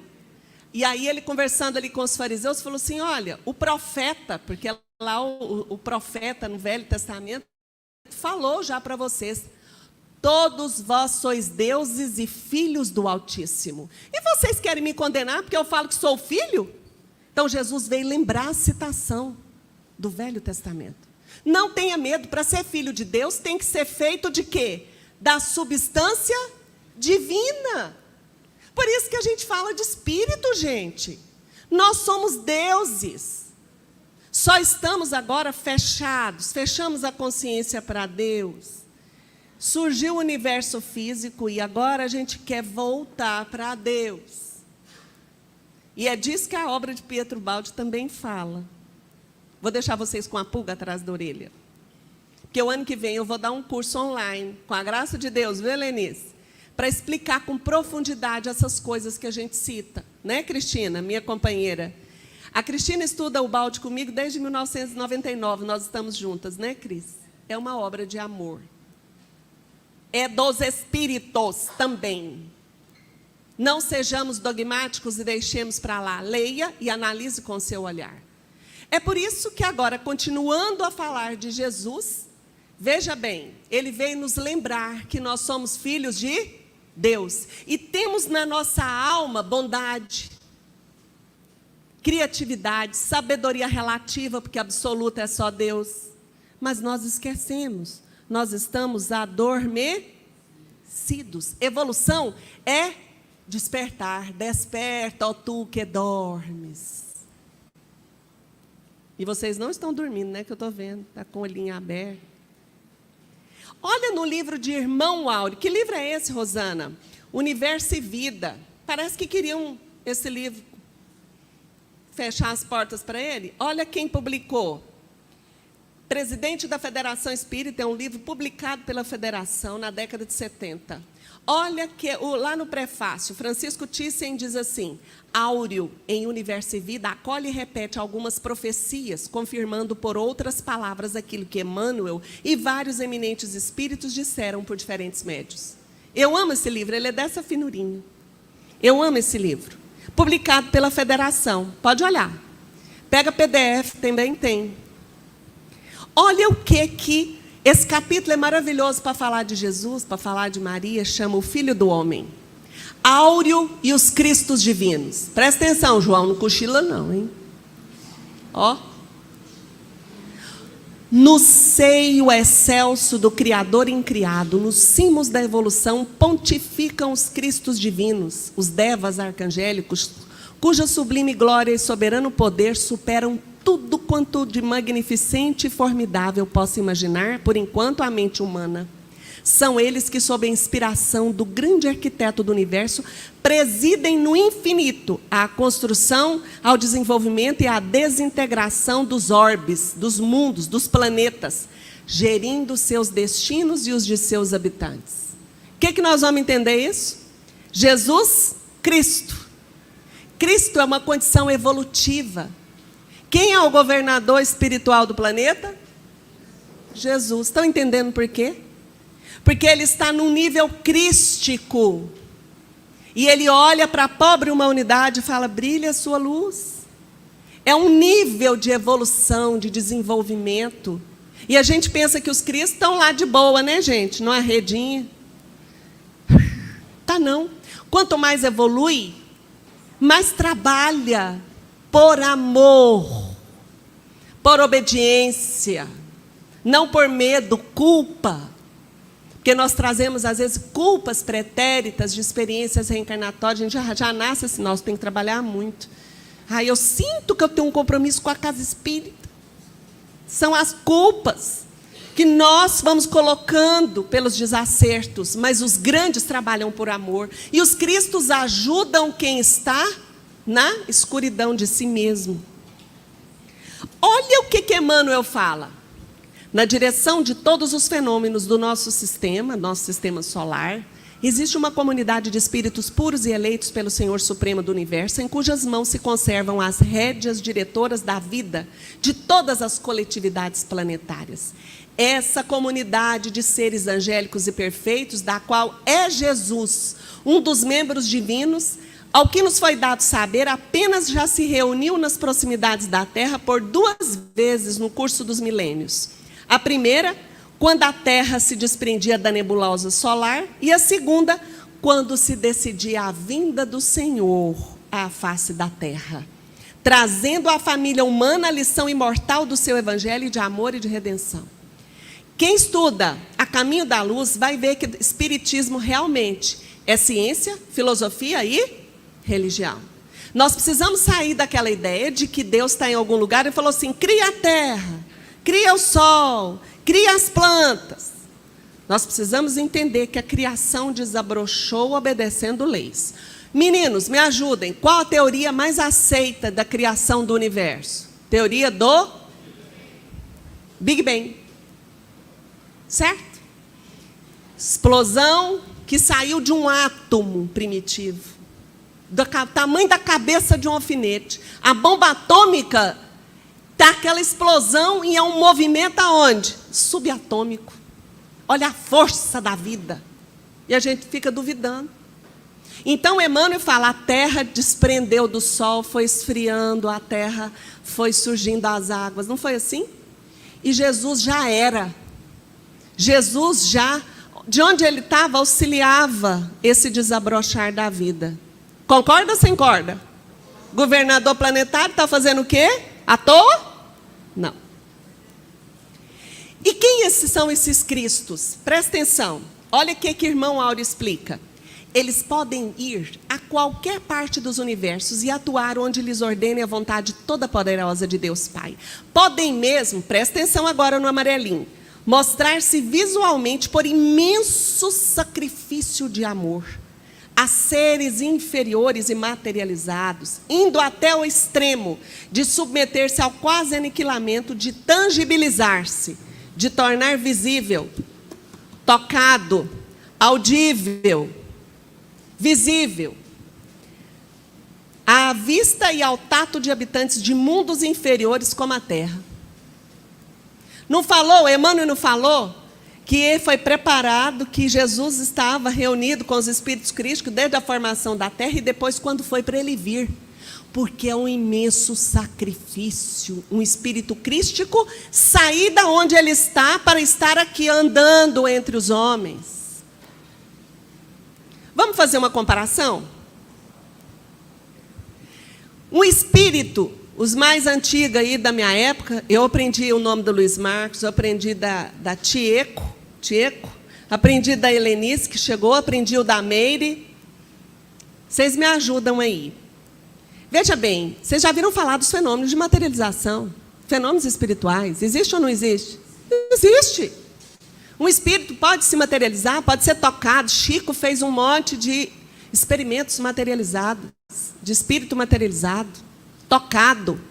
E aí ele conversando ali com os fariseus, falou assim, olha, o profeta, porque lá o profeta no Velho Testamento falou já para vocês. Todos vós sois deuses e filhos do Altíssimo. E vocês querem me condenar porque eu falo que sou filho? Então Jesus veio lembrar a citação do Velho Testamento. Não tenha medo, para ser filho de Deus tem que ser feito de quê? Da substância divina. Por isso que a gente fala de espírito, gente. Nós somos deuses. Só estamos agora fechados, fechamos a consciência para Deus. Surgiu o universo físico e agora a gente quer voltar para Deus. E é disso que a obra de Pietro Baldi também fala. Vou deixar vocês com a pulga atrás da orelha. Porque o ano que vem eu vou dar um curso online, com a graça de Deus, viu, Helenice? Para explicar com profundidade essas coisas que a gente cita. Né, Cristina, minha companheira? A Cristina estuda o Baldi comigo desde 1999, nós estamos juntas, né, Cris? É uma obra de amor. É dos espíritos também. Não sejamos dogmáticos e deixemos para lá. Leia e analise com seu olhar. É por isso que agora, continuando a falar de Jesus, veja bem, ele veio nos lembrar que nós somos filhos de Deus. E temos na nossa alma bondade, criatividade, sabedoria relativa, porque absoluta é só Deus. Mas nós esquecemos. Nós estamos adormecidos. Evolução é despertar. Desperta, ó tu que dormes. E vocês não estão dormindo, né? Que eu estou vendo. Está com o olhinho aberto. Olha no livro de Irmão Áureo. Que livro é esse, Rosana? Universo e Vida. Parece que queriam esse livro fechar as portas para ele. Olha quem publicou. Presidente da Federação Espírita, é um livro publicado pela Federação na década de 70. Olha que lá no prefácio, Francisco Thyssen diz assim: Áureo, em Universo e Vida, acolhe e repete algumas profecias, confirmando por outras palavras aquilo que Emmanuel e vários eminentes espíritos disseram por diferentes médios. Eu amo esse livro, ele é dessa finurinha. Eu amo esse livro. Publicado pela Federação. Pode olhar. Pega PDF, também tem. Olha o que esse capítulo é maravilhoso para falar de Jesus, para falar de Maria, chama o Filho do Homem. Áureo e os Cristos divinos. Presta atenção, João, não cochila não, hein? Ó. No seio excelso do Criador incriado, nos cimos da evolução, pontificam os Cristos divinos, os devas arcangélicos, cuja sublime glória e soberano poder superam tudo quanto de magnificente e formidável possa imaginar, por enquanto, a mente humana. São eles que, sob a inspiração do grande arquiteto do universo, presidem no infinito a construção, ao desenvolvimento e à desintegração dos orbes, dos mundos, dos planetas, gerindo seus destinos e os de seus habitantes. O que nós vamos entender isso? Jesus Cristo. Cristo é uma condição evolutiva. Quem é o governador espiritual do planeta? Jesus. Estão entendendo por quê? Porque ele está num nível crístico. E ele olha para a pobre humanidade e fala: brilha a sua luz. É um nível de evolução, de desenvolvimento. E a gente pensa que os cristos estão lá de boa, né, gente? Numa redinha. Tá não. Quanto mais evolui, mais trabalha por amor, por obediência, não por medo, culpa. Porque nós trazemos, às vezes, culpas pretéritas de experiências reencarnatórias. A gente já nasce assim, nós temos que trabalhar muito. Eu sinto que eu tenho um compromisso com a casa espírita. São as culpas que nós vamos colocando pelos desacertos, mas os grandes trabalham por amor. E os cristos ajudam quem está na escuridão de si mesmo. Olha o que Emmanuel fala. Na direção de todos os fenômenos do nosso sistema solar, existe uma comunidade de espíritos puros e eleitos pelo Senhor Supremo do Universo, em cujas mãos se conservam as rédeas diretoras da vida de todas as coletividades planetárias. Essa comunidade de seres angélicos e perfeitos, da qual é Jesus, um dos membros divinos, ao que nos foi dado saber, apenas já se reuniu nas proximidades da Terra por 2 vezes no curso dos milênios. A primeira, quando a Terra se desprendia da nebulosa solar, e a segunda, quando se decidia a vinda do Senhor à face da Terra, trazendo à família humana a lição imortal do seu evangelho de amor e de redenção. Quem estuda A Caminho da Luz vai ver que o Espiritismo realmente é ciência, filosofia e religião. Nós precisamos sair daquela ideia de que Deus está em algum lugar e falou assim, cria a terra, cria o sol, cria as plantas. Nós precisamos entender que a criação desabrochou obedecendo leis. Meninos, me ajudem. Qual a teoria mais aceita da criação do universo? Teoria do Big Bang. Certo? Explosão que saiu de um átomo primitivo, do tamanho da cabeça de um alfinete. A bomba atômica está aquela explosão e é um movimento aonde? Subatômico. Olha a força da vida. E a gente fica duvidando. Então, Emmanuel fala, a terra desprendeu do sol, foi esfriando, a terra foi surgindo as águas. Não foi assim? E Jesus já era. Jesus já, de onde ele estava, auxiliava esse desabrochar da vida. Concorda ou sem corda? Governador planetário está fazendo o quê? À toa? Não. E quem são esses Cristos? Presta atenção. Olha o que irmão Áureo explica. Eles podem ir a qualquer parte dos universos e atuar onde lhes ordene a vontade toda poderosa de Deus Pai. Podem mesmo, presta atenção agora no amarelinho, mostrar-se visualmente por imenso sacrifício de amor a seres inferiores e materializados, indo até o extremo de submeter-se ao quase aniquilamento, de tangibilizar-se, de tornar visível, tocado, audível, visível, à vista e ao tato de habitantes de mundos inferiores como a Terra. Não falou, Emmanuel não falou, que foi preparado, que Jesus estava reunido com os Espíritos crísticos desde a formação da Terra e depois quando foi para ele vir. Porque é um imenso sacrifício, um Espírito crístico sair da onde ele está para estar aqui andando entre os homens. Vamos fazer uma comparação? Um espírito, os mais antigos aí da minha época, eu aprendi o nome do Luiz Marcos, eu aprendi da Tieco, aprendi da Helenice, que chegou, aprendi o da Meire. Vocês me ajudam aí. Veja bem, vocês já viram falar dos fenômenos de materialização, fenômenos espirituais. Existe ou não existe? Existe. Um espírito pode se materializar, pode ser tocado. Chico fez um monte de experimentos materializados, de espírito materializado, tocado.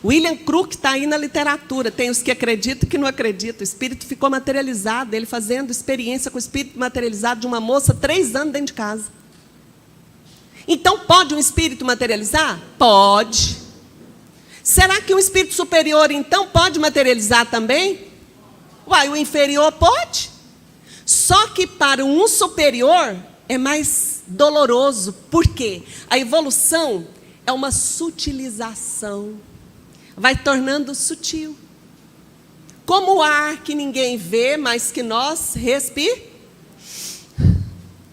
William Crook está aí na literatura. Tem os que acreditam e que não acreditam. O espírito ficou materializado, ele fazendo experiência com o espírito materializado de uma moça 3 anos dentro de casa. Então, pode um espírito materializar? Pode. Será que um espírito superior, então, pode materializar também? Uai, o inferior pode. Só que para um superior é mais doloroso. Por quê? A evolução é uma sutilização. Vai tornando sutil. Como o ar que ninguém vê, mas que nós respiramos.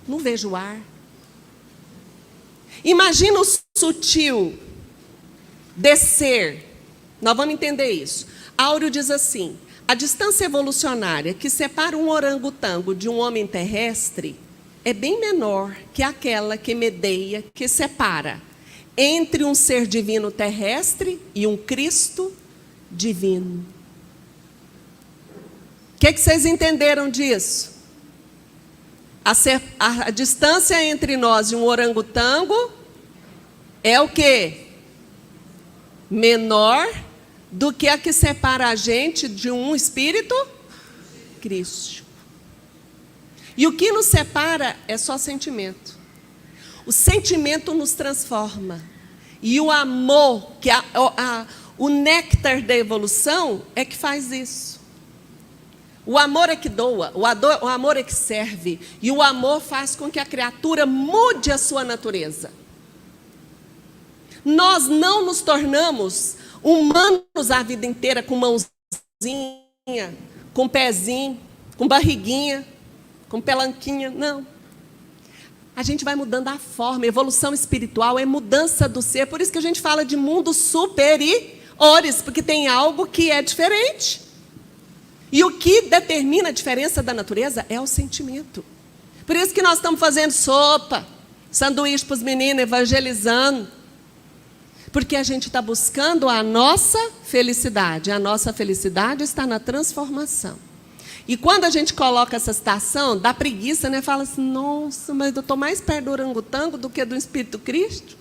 Não vejo o ar. Imagina o sutil descer. Nós vamos entender isso. Áureo diz assim, a distância evolucionária que separa um orangotango de um homem terrestre é bem menor que aquela que medeia, que separa entre um ser divino terrestre e um Cristo divino. O que vocês entenderam disso? A distância entre nós e um orangotango é o quê? Menor do que a que separa a gente de um espírito crístico. E o que nos separa é só sentimento. O sentimento nos transforma. E o amor, que o néctar da evolução, é que faz isso. O amor é que doa, o amor é que serve. E o amor faz com que a criatura mude a sua natureza. Nós não nos tornamos humanos a vida inteira com mãozinha, com pezinho, com barriguinha, com pelanquinha, não. A gente vai mudando a forma. Evolução espiritual é mudança do ser. Por isso que a gente fala de mundos superiores, porque tem algo que é diferente. E o que determina a diferença da natureza é o sentimento. Por isso que nós estamos fazendo sopa, sanduíche para os meninos, evangelizando. Porque a gente está buscando a nossa felicidade. A nossa felicidade está na transformação. E quando a gente coloca essa citação, dá preguiça, né? Fala assim, nossa, mas eu estou mais perto do orangotango do que do Espírito Cristo.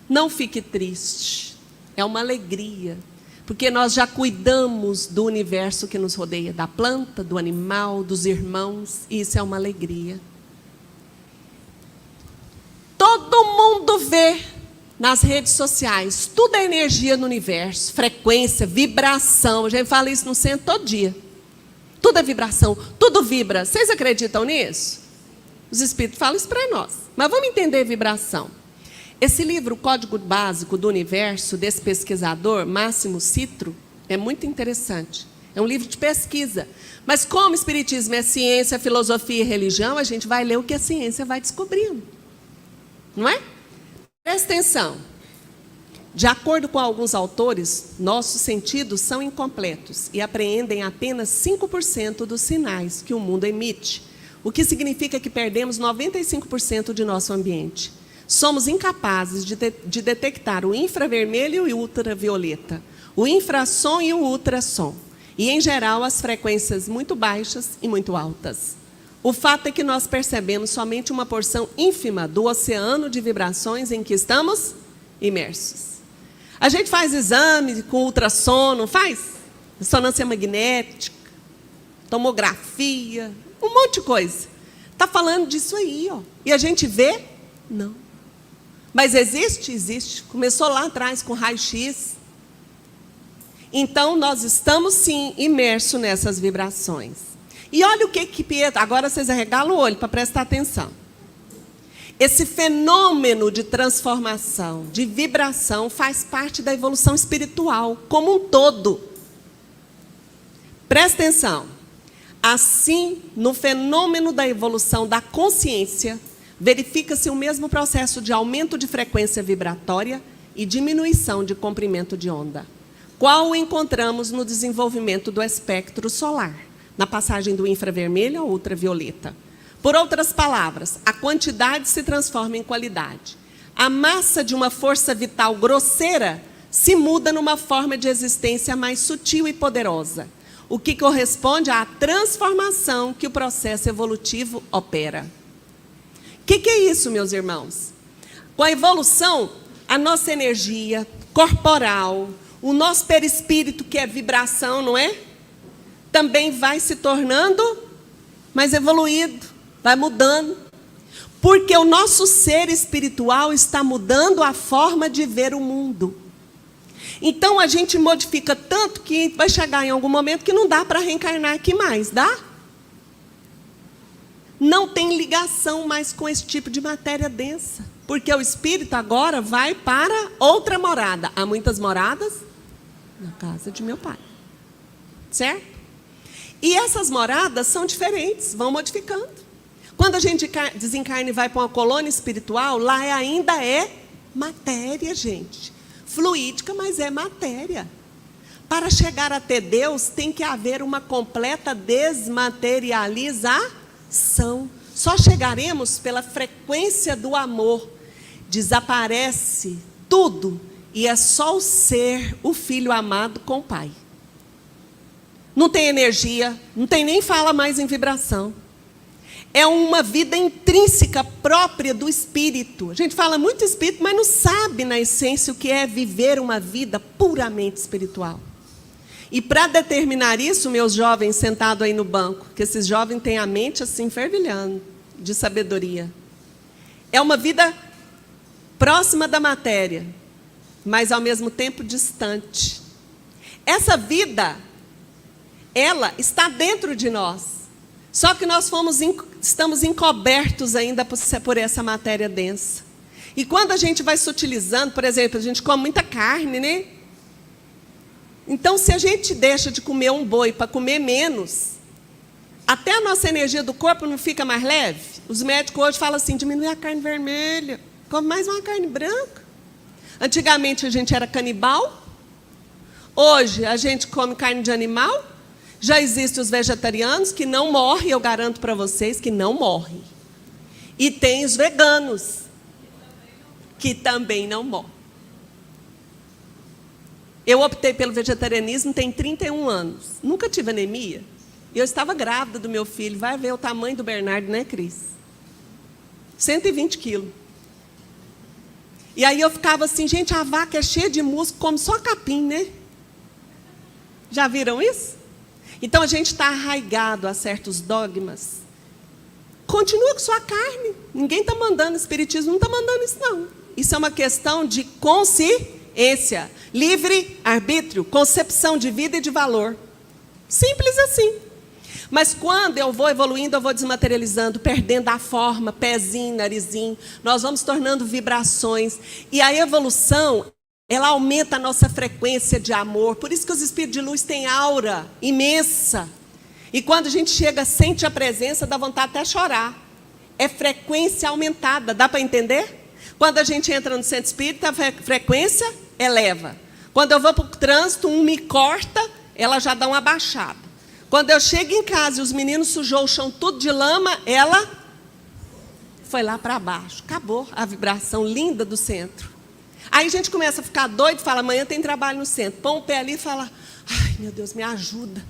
Não fique triste. É uma alegria. Porque nós já cuidamos do universo que nos rodeia, da planta, do animal, dos irmãos. E isso é uma alegria. Todo mundo vê nas redes sociais, tudo é energia no universo, frequência, vibração. A gente fala isso no centro todo dia. Tudo é vibração, tudo vibra. Vocês acreditam nisso? Os Espíritos falam isso para nós. Mas vamos entender vibração. Esse livro, O Código Básico do Universo, desse pesquisador, Máximo Citro, é muito interessante. É um livro de pesquisa. Mas como o Espiritismo é ciência, filosofia e religião, a gente vai ler o que a ciência vai descobrindo. Não é? Presta atenção. De acordo com alguns autores, nossos sentidos são incompletos e apreendem apenas 5% dos sinais que o mundo emite, o que significa que perdemos 95% de nosso ambiente. Somos incapazes de detectar o infravermelho e o ultravioleta, o infrassom e o ultrassom, e, em geral, as frequências muito baixas e muito altas. O fato é que nós percebemos somente uma porção ínfima do oceano de vibrações em que estamos imersos. A gente faz exame com ultrassom, não faz? Ressonância magnética, tomografia, um monte de coisa. Está falando disso aí, ó. E a gente vê? Não. Mas existe? Existe. Começou lá atrás com raio-x. Então, nós estamos, sim, imersos nessas vibrações. E olha o que Pietro... Agora vocês arregalam o olho para prestar atenção. Esse fenômeno de transformação, de vibração, faz parte da evolução espiritual como um todo. Presta atenção. Assim, no fenômeno da evolução da consciência, verifica-se o mesmo processo de aumento de frequência vibratória e diminuição de comprimento de onda, qual encontramos no desenvolvimento do espectro solar, na passagem do infravermelho ao ultravioleta. Por outras palavras, a quantidade se transforma em qualidade. A massa de uma força vital grosseira se muda numa forma de existência mais sutil e poderosa, o que corresponde à transformação que o processo evolutivo opera. O que é isso, meus irmãos? Com a evolução, a nossa energia corporal, o nosso perispírito, que é vibração, não é? Também vai se tornando mais evoluído. Vai mudando. Porque o nosso ser espiritual está mudando a forma de ver o mundo. Então, a gente modifica tanto que vai chegar em algum momento que não dá para reencarnar aqui mais, dá? Não tem ligação mais com esse tipo de matéria densa. Porque o espírito agora vai para outra morada. Há muitas moradas na casa de meu pai. Certo? E essas moradas são diferentes, vão modificando. Quando a gente desencarna e vai para uma colônia espiritual, lá ainda é matéria, gente. Fluídica, mas é matéria. Para chegar até Deus, tem que haver uma completa desmaterialização. Só chegaremos pela frequência do amor. Desaparece tudo e é só o ser, o filho amado com o Pai. Não tem energia, não tem nem fala mais em vibração. É uma vida intrínseca própria do espírito. A gente fala muito espírito, mas não sabe na essência o que é viver uma vida puramente espiritual. E para determinar isso, meus jovens sentados aí no banco, que esses jovens têm a mente assim fervilhando de sabedoria. É uma vida próxima da matéria, mas ao mesmo tempo distante. Essa vida, ela está dentro de nós. Só que nós estamos encobertos ainda por essa matéria densa. E quando a gente vai sutilizando, por exemplo, a gente come muita carne, né? Então, se a gente deixa de comer um boi para comer menos, até a nossa energia do corpo não fica mais leve. Os médicos hoje falam assim, diminui a carne vermelha, come mais uma carne branca. Antigamente a gente era canibal, hoje a gente come carne de animal. Já existem os vegetarianos que não morrem, eu garanto para vocês que não morrem. E tem os veganos, que também não morrem. Eu optei pelo vegetarianismo tem 31 anos. Nunca tive anemia. Eu estava grávida do meu filho. Vai ver o tamanho do Bernardo, né, Cris? 120 quilos. E aí eu ficava assim, gente, a vaca é cheia de músculo, come só capim, né? Já viram isso? Então a gente está arraigado a certos dogmas. Continua com sua carne. Ninguém está mandando, o espiritismo não está mandando isso, não. Isso é uma questão de consciência, livre arbítrio, concepção de vida e de valor. Simples assim. Mas quando eu vou evoluindo, eu vou desmaterializando, perdendo a forma, pezinho, narizinho. Nós vamos tornando vibrações. E a evolução, ela aumenta a nossa frequência de amor. Por isso que os espíritos de luz têm aura imensa. E quando a gente chega, sente a presença, dá vontade até chorar. É frequência aumentada, dá para entender? Quando a gente entra no centro espírita, a frequência eleva. Quando eu vou para o trânsito, um me corta, ela já dá uma baixada. Quando eu chego em casa e os meninos sujou o chão tudo de lama, ela foi lá para baixo. Acabou a vibração linda do centro. Aí a gente começa a ficar doido, fala, amanhã tem trabalho no centro. Põe o pé ali e fala, ai, meu Deus, me ajuda.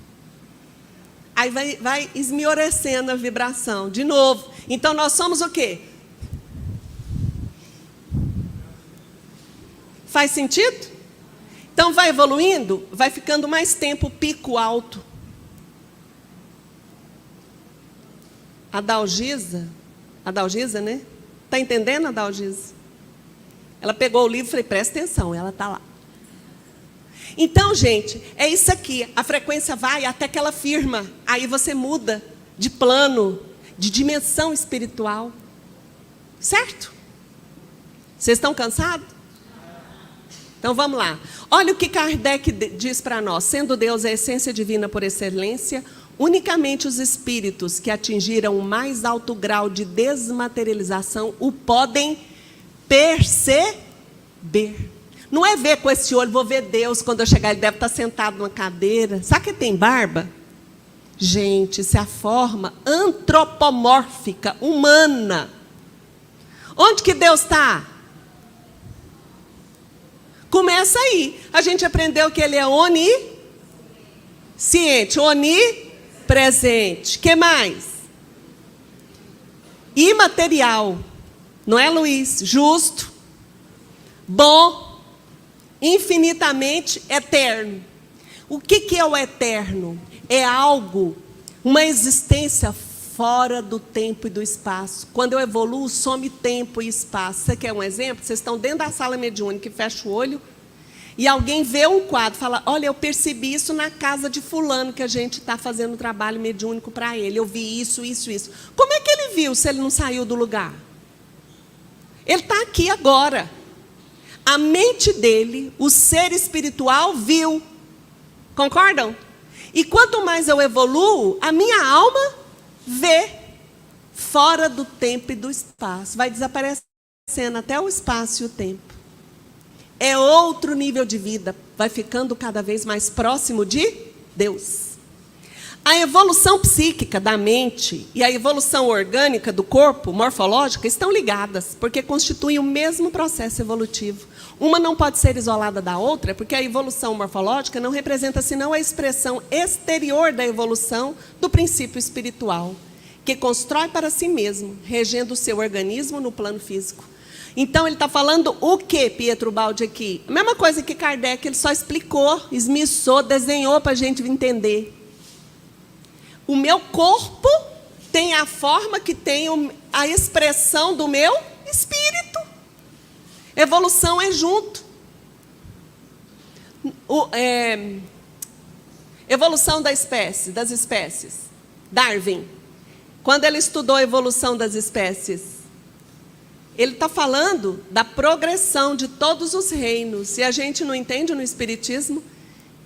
Aí vai esmiorecendo a vibração, de novo. Então, nós somos o quê? Faz sentido? Então, vai evoluindo, vai ficando mais tempo pico alto. A Dalgisa, né? Está entendendo a Dalgisa? Ela pegou o livro e falei, presta atenção, ela está lá. Então, gente, é isso aqui. A frequência vai até que ela firma. Aí você muda de plano, de dimensão espiritual. Certo? Vocês estão cansados? Então, vamos lá. Olha o que Kardec diz para nós. Sendo Deus a essência divina por excelência, unicamente os espíritos que atingiram o mais alto grau de desmaterialização o podem perceber. Não é ver com esse olho, vou ver Deus, quando eu chegar, ele deve estar sentado numa cadeira. Sabe que tem barba? Gente, isso é a forma antropomórfica, humana. Onde que Deus está? Começa aí. A gente aprendeu que ele é onisciente, onipresente. O que mais? Imaterial. Não é, Luiz? Justo. Bom. Infinitamente eterno. O que é o eterno? É algo, uma existência fora do tempo e do espaço. Quando eu evoluo, some tempo e espaço. Você quer um exemplo? Vocês estão dentro da sala mediúnica e fecha o olho e alguém vê um quadro, fala, olha, eu percebi isso na casa de fulano que a gente está fazendo um trabalho mediúnico para ele. Eu vi isso. Como é que ele viu se ele não saiu do lugar? Ele está aqui agora. A mente dele, o ser espiritual, viu. Concordam? E quanto mais eu evoluo, a minha alma vê fora do tempo e do espaço. Vai desaparecendo até o espaço e o tempo. É outro nível de vida. Vai ficando cada vez mais próximo de Deus. A evolução psíquica da mente e a evolução orgânica do corpo, morfológica, estão ligadas, porque constituem o mesmo processo evolutivo. Uma não pode ser isolada da outra, porque a evolução morfológica não representa senão a expressão exterior da evolução do princípio espiritual, que constrói para si mesmo, regendo o seu organismo no plano físico. Então, ele está falando o que, Pietro Baldi, aqui? A mesma coisa que Kardec, ele só explicou, esmiuçou, desenhou para a gente entender. O meu corpo tem a forma que tem a expressão do meu espírito. Evolução é junto. Evolução das espécies. Darwin, quando ele estudou a evolução das espécies, ele está falando da progressão de todos os reinos. E a gente não entende no Espiritismo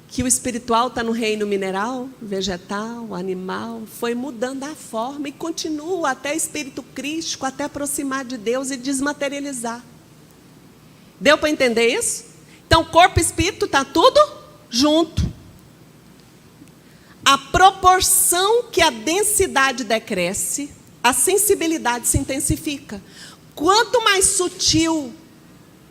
que o espiritual está no reino mineral, vegetal, animal, foi mudando a forma e continua até espírito crístico, até aproximar de Deus e desmaterializar. Deu para entender isso? Então, corpo e espírito está tudo junto. A proporção que a densidade decresce, a sensibilidade se intensifica. Quanto mais sutil,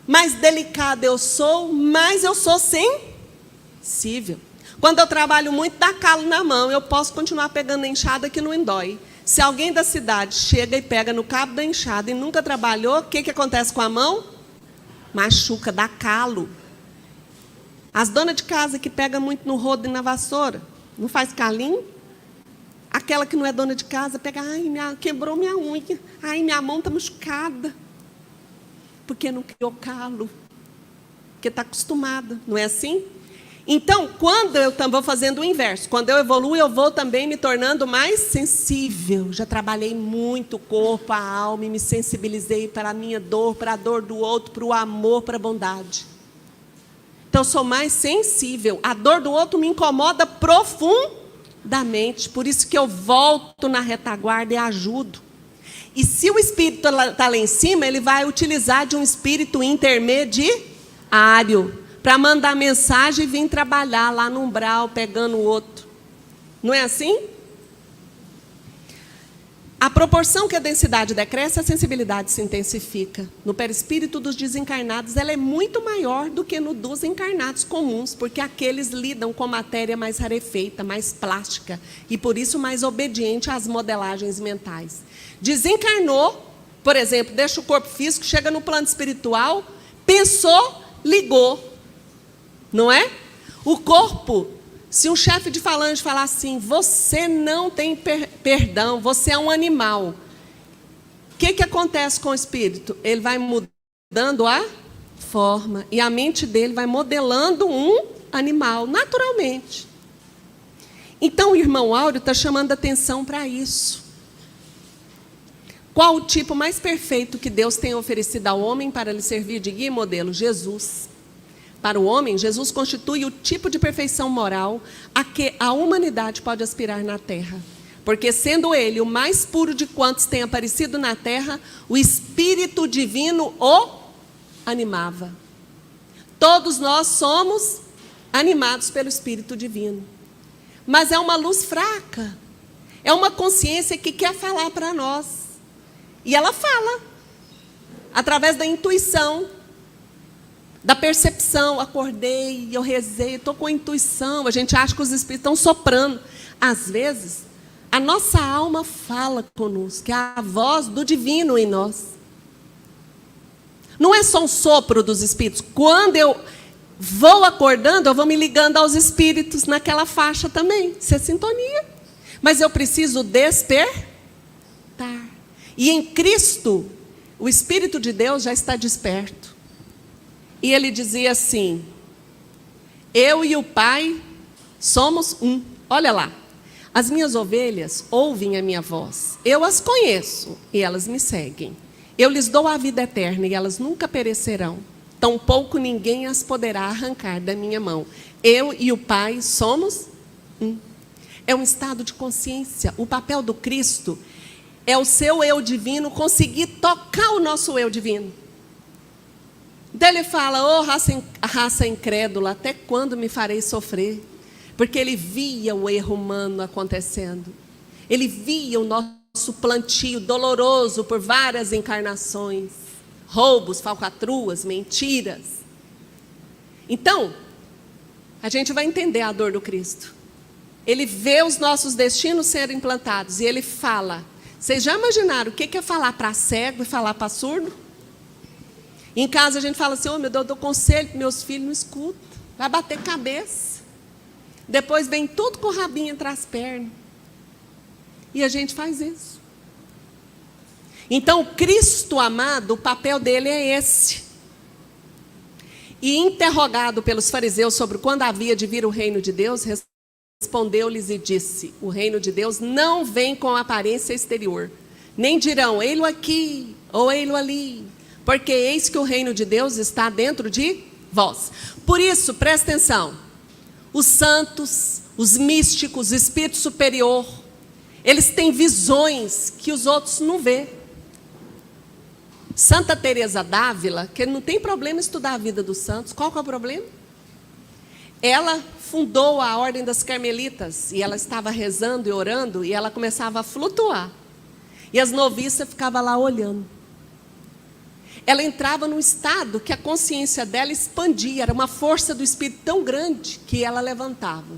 mais delicada eu sou, mais eu sou sensível. Quando eu trabalho muito, dá calo na mão, eu posso continuar pegando a enxada que não dói. Se alguém da cidade chega e pega no cabo da enxada e nunca trabalhou, o que acontece com a mão? Machuca, dá calo. As donas de casa que pegam muito no rodo e na vassoura, não faz calinho? Aquela que não é dona de casa pega, ai, quebrou minha unha, ai, minha mão está machucada. Porque não criou calo. Porque está acostumada, não é assim? Então, quando eu vou fazendo o inverso, quando eu evoluo, eu vou também me tornando mais sensível. Já trabalhei muito o corpo, a alma, e me sensibilizei para a minha dor, para a dor do outro, para o amor, para a bondade. Então, eu sou mais sensível. A dor do outro me incomoda profundamente. Por isso que eu volto na retaguarda e ajudo. E se o espírito está lá em cima, ele vai utilizar de um espírito intermediário para mandar mensagem e vir trabalhar lá no umbral, pegando o outro. Não é assim? A proporção que a densidade decresce, a sensibilidade se intensifica. No perispírito dos desencarnados, ela é muito maior do que no dos encarnados comuns, porque aqueles lidam com matéria mais rarefeita, mais plástica, e por isso mais obediente às modelagens mentais. Desencarnou, por exemplo, deixa o corpo físico, chega no plano espiritual, pensou, ligou. Não é? O corpo, se um chefe de falange falar assim, você não tem perdão, você é um animal. O que acontece com o espírito? Ele vai mudando a forma, e a mente dele vai modelando um animal, naturalmente. Então, o irmão Áureo está chamando a atenção para isso. Qual o tipo mais perfeito que Deus tem oferecido ao homem para lhe servir de guia e modelo? Jesus. Para o homem, Jesus constitui o tipo de perfeição moral a que a humanidade pode aspirar na terra. Porque, sendo ele o mais puro de quantos tem aparecido na terra, o Espírito Divino o animava. Todos nós somos animados pelo Espírito Divino. Mas é uma luz fraca. É uma consciência que quer falar para nós. E ela fala. Através da intuição. Da percepção, acordei, eu rezei, estou com a intuição, a gente acha que os espíritos estão soprando. Às vezes, a nossa alma fala conosco, que é a voz do divino em nós. Não é só um sopro dos espíritos. Quando eu vou acordando, eu vou me ligando aos espíritos naquela faixa também. Isso é sintonia. Mas eu preciso despertar. E em Cristo, o Espírito de Deus já está desperto. E ele dizia assim, eu e o Pai somos um. Olha lá, as minhas ovelhas ouvem a minha voz, eu as conheço e elas me seguem. Eu lhes dou a vida eterna e elas nunca perecerão, tampouco ninguém as poderá arrancar da minha mão. Eu e o Pai somos um. É um estado de consciência. O papel do Cristo é o seu eu divino conseguir tocar o nosso eu divino. Então ele fala, raça incrédula, até quando me farei sofrer? Porque ele via o erro humano acontecendo. Ele via o nosso plantio doloroso por várias encarnações. Roubos, falcatruas, mentiras. Então, a gente vai entender a dor do Cristo. Ele vê os nossos destinos serem implantados e ele fala. Vocês já imaginaram o que é falar para cego e falar para surdo? Em casa a gente fala assim, meu Deus, eu dou conselho para meus filhos, não escuta. Vai bater cabeça. Depois vem tudo com o rabinho entre as pernas. E a gente faz isso. Então, Cristo amado, o papel dele é esse. E interrogado pelos fariseus sobre quando havia de vir o reino de Deus, respondeu-lhes e disse, o reino de Deus não vem com aparência exterior. Nem dirão, ei-lo aqui, ou ei-lo ali. Porque eis que o reino de Deus está dentro de vós. Por isso, presta atenção. os santos, os místicos, o espírito superior, eles têm visões que os outros não vê. Santa Teresa d'Ávila, que não tem problema estudar a vida dos santos, qual que é o problema? Ela fundou a Ordem das Carmelitas, e ela estava rezando e orando, e ela começava a flutuar. E as noviças ficavam lá olhando. Ela entrava num estado que a consciência dela expandia, era uma força do Espírito tão grande que ela levantava.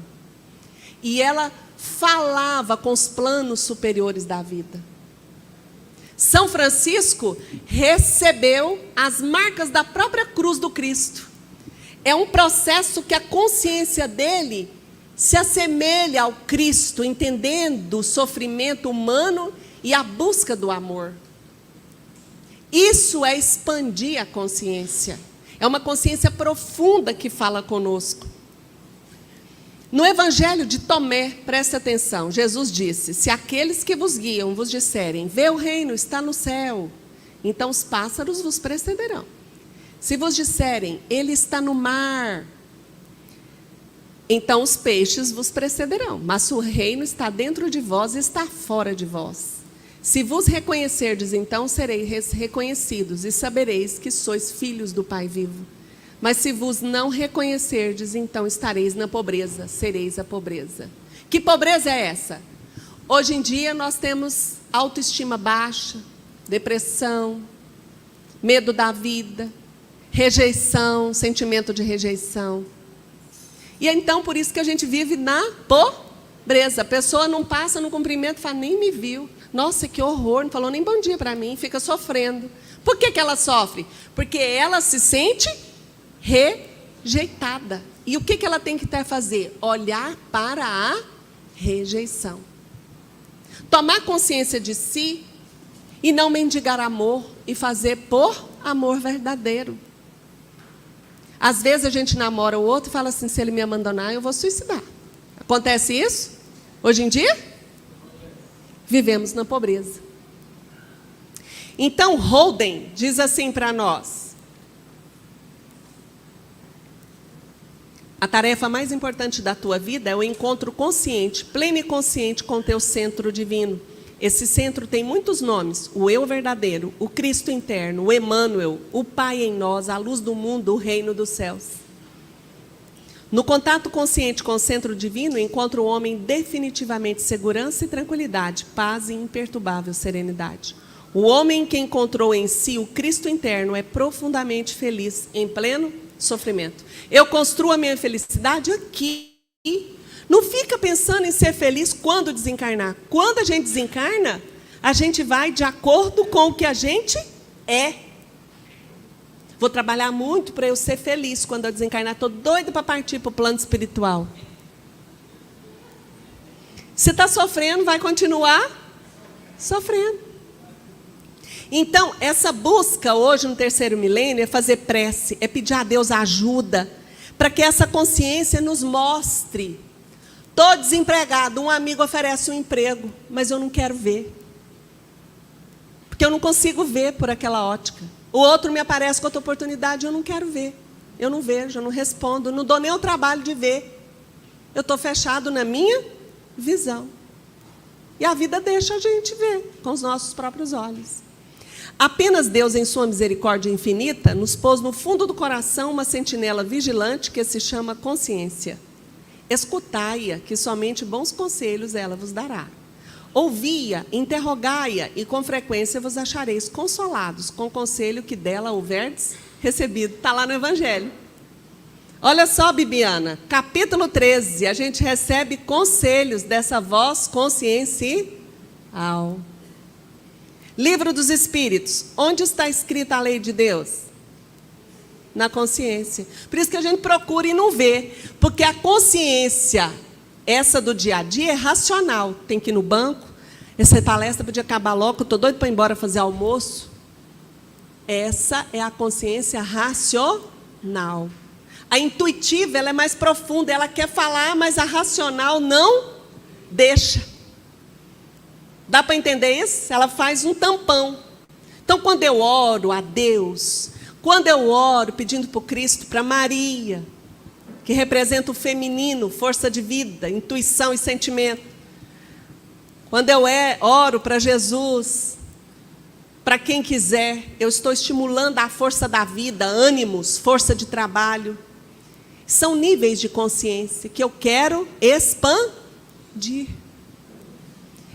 E ela falava com os planos superiores da vida. São Francisco recebeu as marcas da própria cruz do Cristo. É um processo que a consciência dele se assemelha ao Cristo, entendendo o sofrimento humano e a busca do amor. Isso é expandir a consciência. É uma consciência profunda que fala conosco. No Evangelho de Tomé, presta atenção, Jesus disse: se aqueles que vos guiam vos disserem, vê o reino, está no céu, então os pássaros vos precederão. Se vos disserem, ele está no mar, então os peixes vos precederão. Mas o reino está dentro de vós e está fora de vós. Se vos reconhecerdes, então sereis reconhecidos e sabereis que sois filhos do Pai vivo. Mas se vos não reconhecerdes, então estareis na pobreza, sereis a pobreza. Que pobreza é essa? Hoje em dia nós temos autoestima baixa, depressão, medo da vida, rejeição, sentimento de rejeição. E então por isso que a gente vive na pobreza. A pessoa não passa no cumprimento e fala, nem me viu. Nossa, que horror, não falou nem bom dia para mim, fica sofrendo. Por que ela sofre? Porque ela se sente rejeitada. E o que ela tem que fazer? Olhar para a rejeição. Tomar consciência de si e não mendigar amor e fazer por amor verdadeiro. Às vezes a gente namora o outro e fala assim, se ele me abandonar, eu vou suicidar. Acontece isso? Hoje em dia? Vivemos na pobreza. Então, Holden diz assim para nós, a tarefa mais importante da tua vida é o encontro consciente, pleno e consciente com o teu centro divino. Esse centro tem muitos nomes, o eu verdadeiro, o Cristo interno, o Emmanuel, o Pai em nós, a luz do mundo, o reino dos céus. No contato consciente com o centro divino, encontra o homem definitivamente segurança e tranquilidade, paz e imperturbável serenidade. O homem que encontrou em si o Cristo interno é profundamente feliz, em pleno sofrimento. Eu construo a minha felicidade aqui. Não fica pensando em ser feliz quando desencarnar. Quando a gente desencarna, a gente vai de acordo com o que a gente é. Vou trabalhar muito para eu ser feliz quando eu desencarnar. Estou doida para partir para o plano espiritual. Se está sofrendo, vai continuar sofrendo. Então, essa busca hoje no terceiro milênio é fazer prece, é pedir a Deus ajuda, para que essa consciência nos mostre. Estou desempregado, um amigo oferece um emprego, mas eu não quero ver. Porque eu não consigo ver por aquela ótica. O outro me aparece com outra oportunidade, eu não quero ver. Eu não vejo, eu não respondo, não dou nem o trabalho de ver. Eu estou fechado na minha visão. E a vida deixa a gente ver com os nossos próprios olhos. Apenas Deus, em sua misericórdia infinita, nos pôs no fundo do coração uma sentinela vigilante que se chama consciência. Escutai-a, que somente bons conselhos ela vos dará. Ouvi-a, interrogai-a, e com frequência vos achareis consolados com o conselho que dela houverdes recebido. Está lá no Evangelho. Olha só, Bibiana, capítulo 13, a gente recebe conselhos dessa voz consciencial. Livro dos Espíritos, onde está escrita a lei de Deus? Na consciência. Por isso que a gente procura e não vê, porque a consciência, essa do dia a dia, é racional. Tem que ir no banco, essa palestra podia acabar logo, estou doido para ir embora fazer almoço. Essa é a consciência racional. A intuitiva, ela é mais profunda, ela quer falar, mas a racional não deixa. Dá para entender isso? Ela faz um tampão. Então, quando eu oro a Deus, quando eu oro pedindo para o Cristo, para Maria, que representa o feminino, força de vida, intuição e sentimento. Quando eu oro para Jesus, para quem quiser, eu estou estimulando a força da vida, ânimos, força de trabalho. São níveis de consciência que eu quero expandir.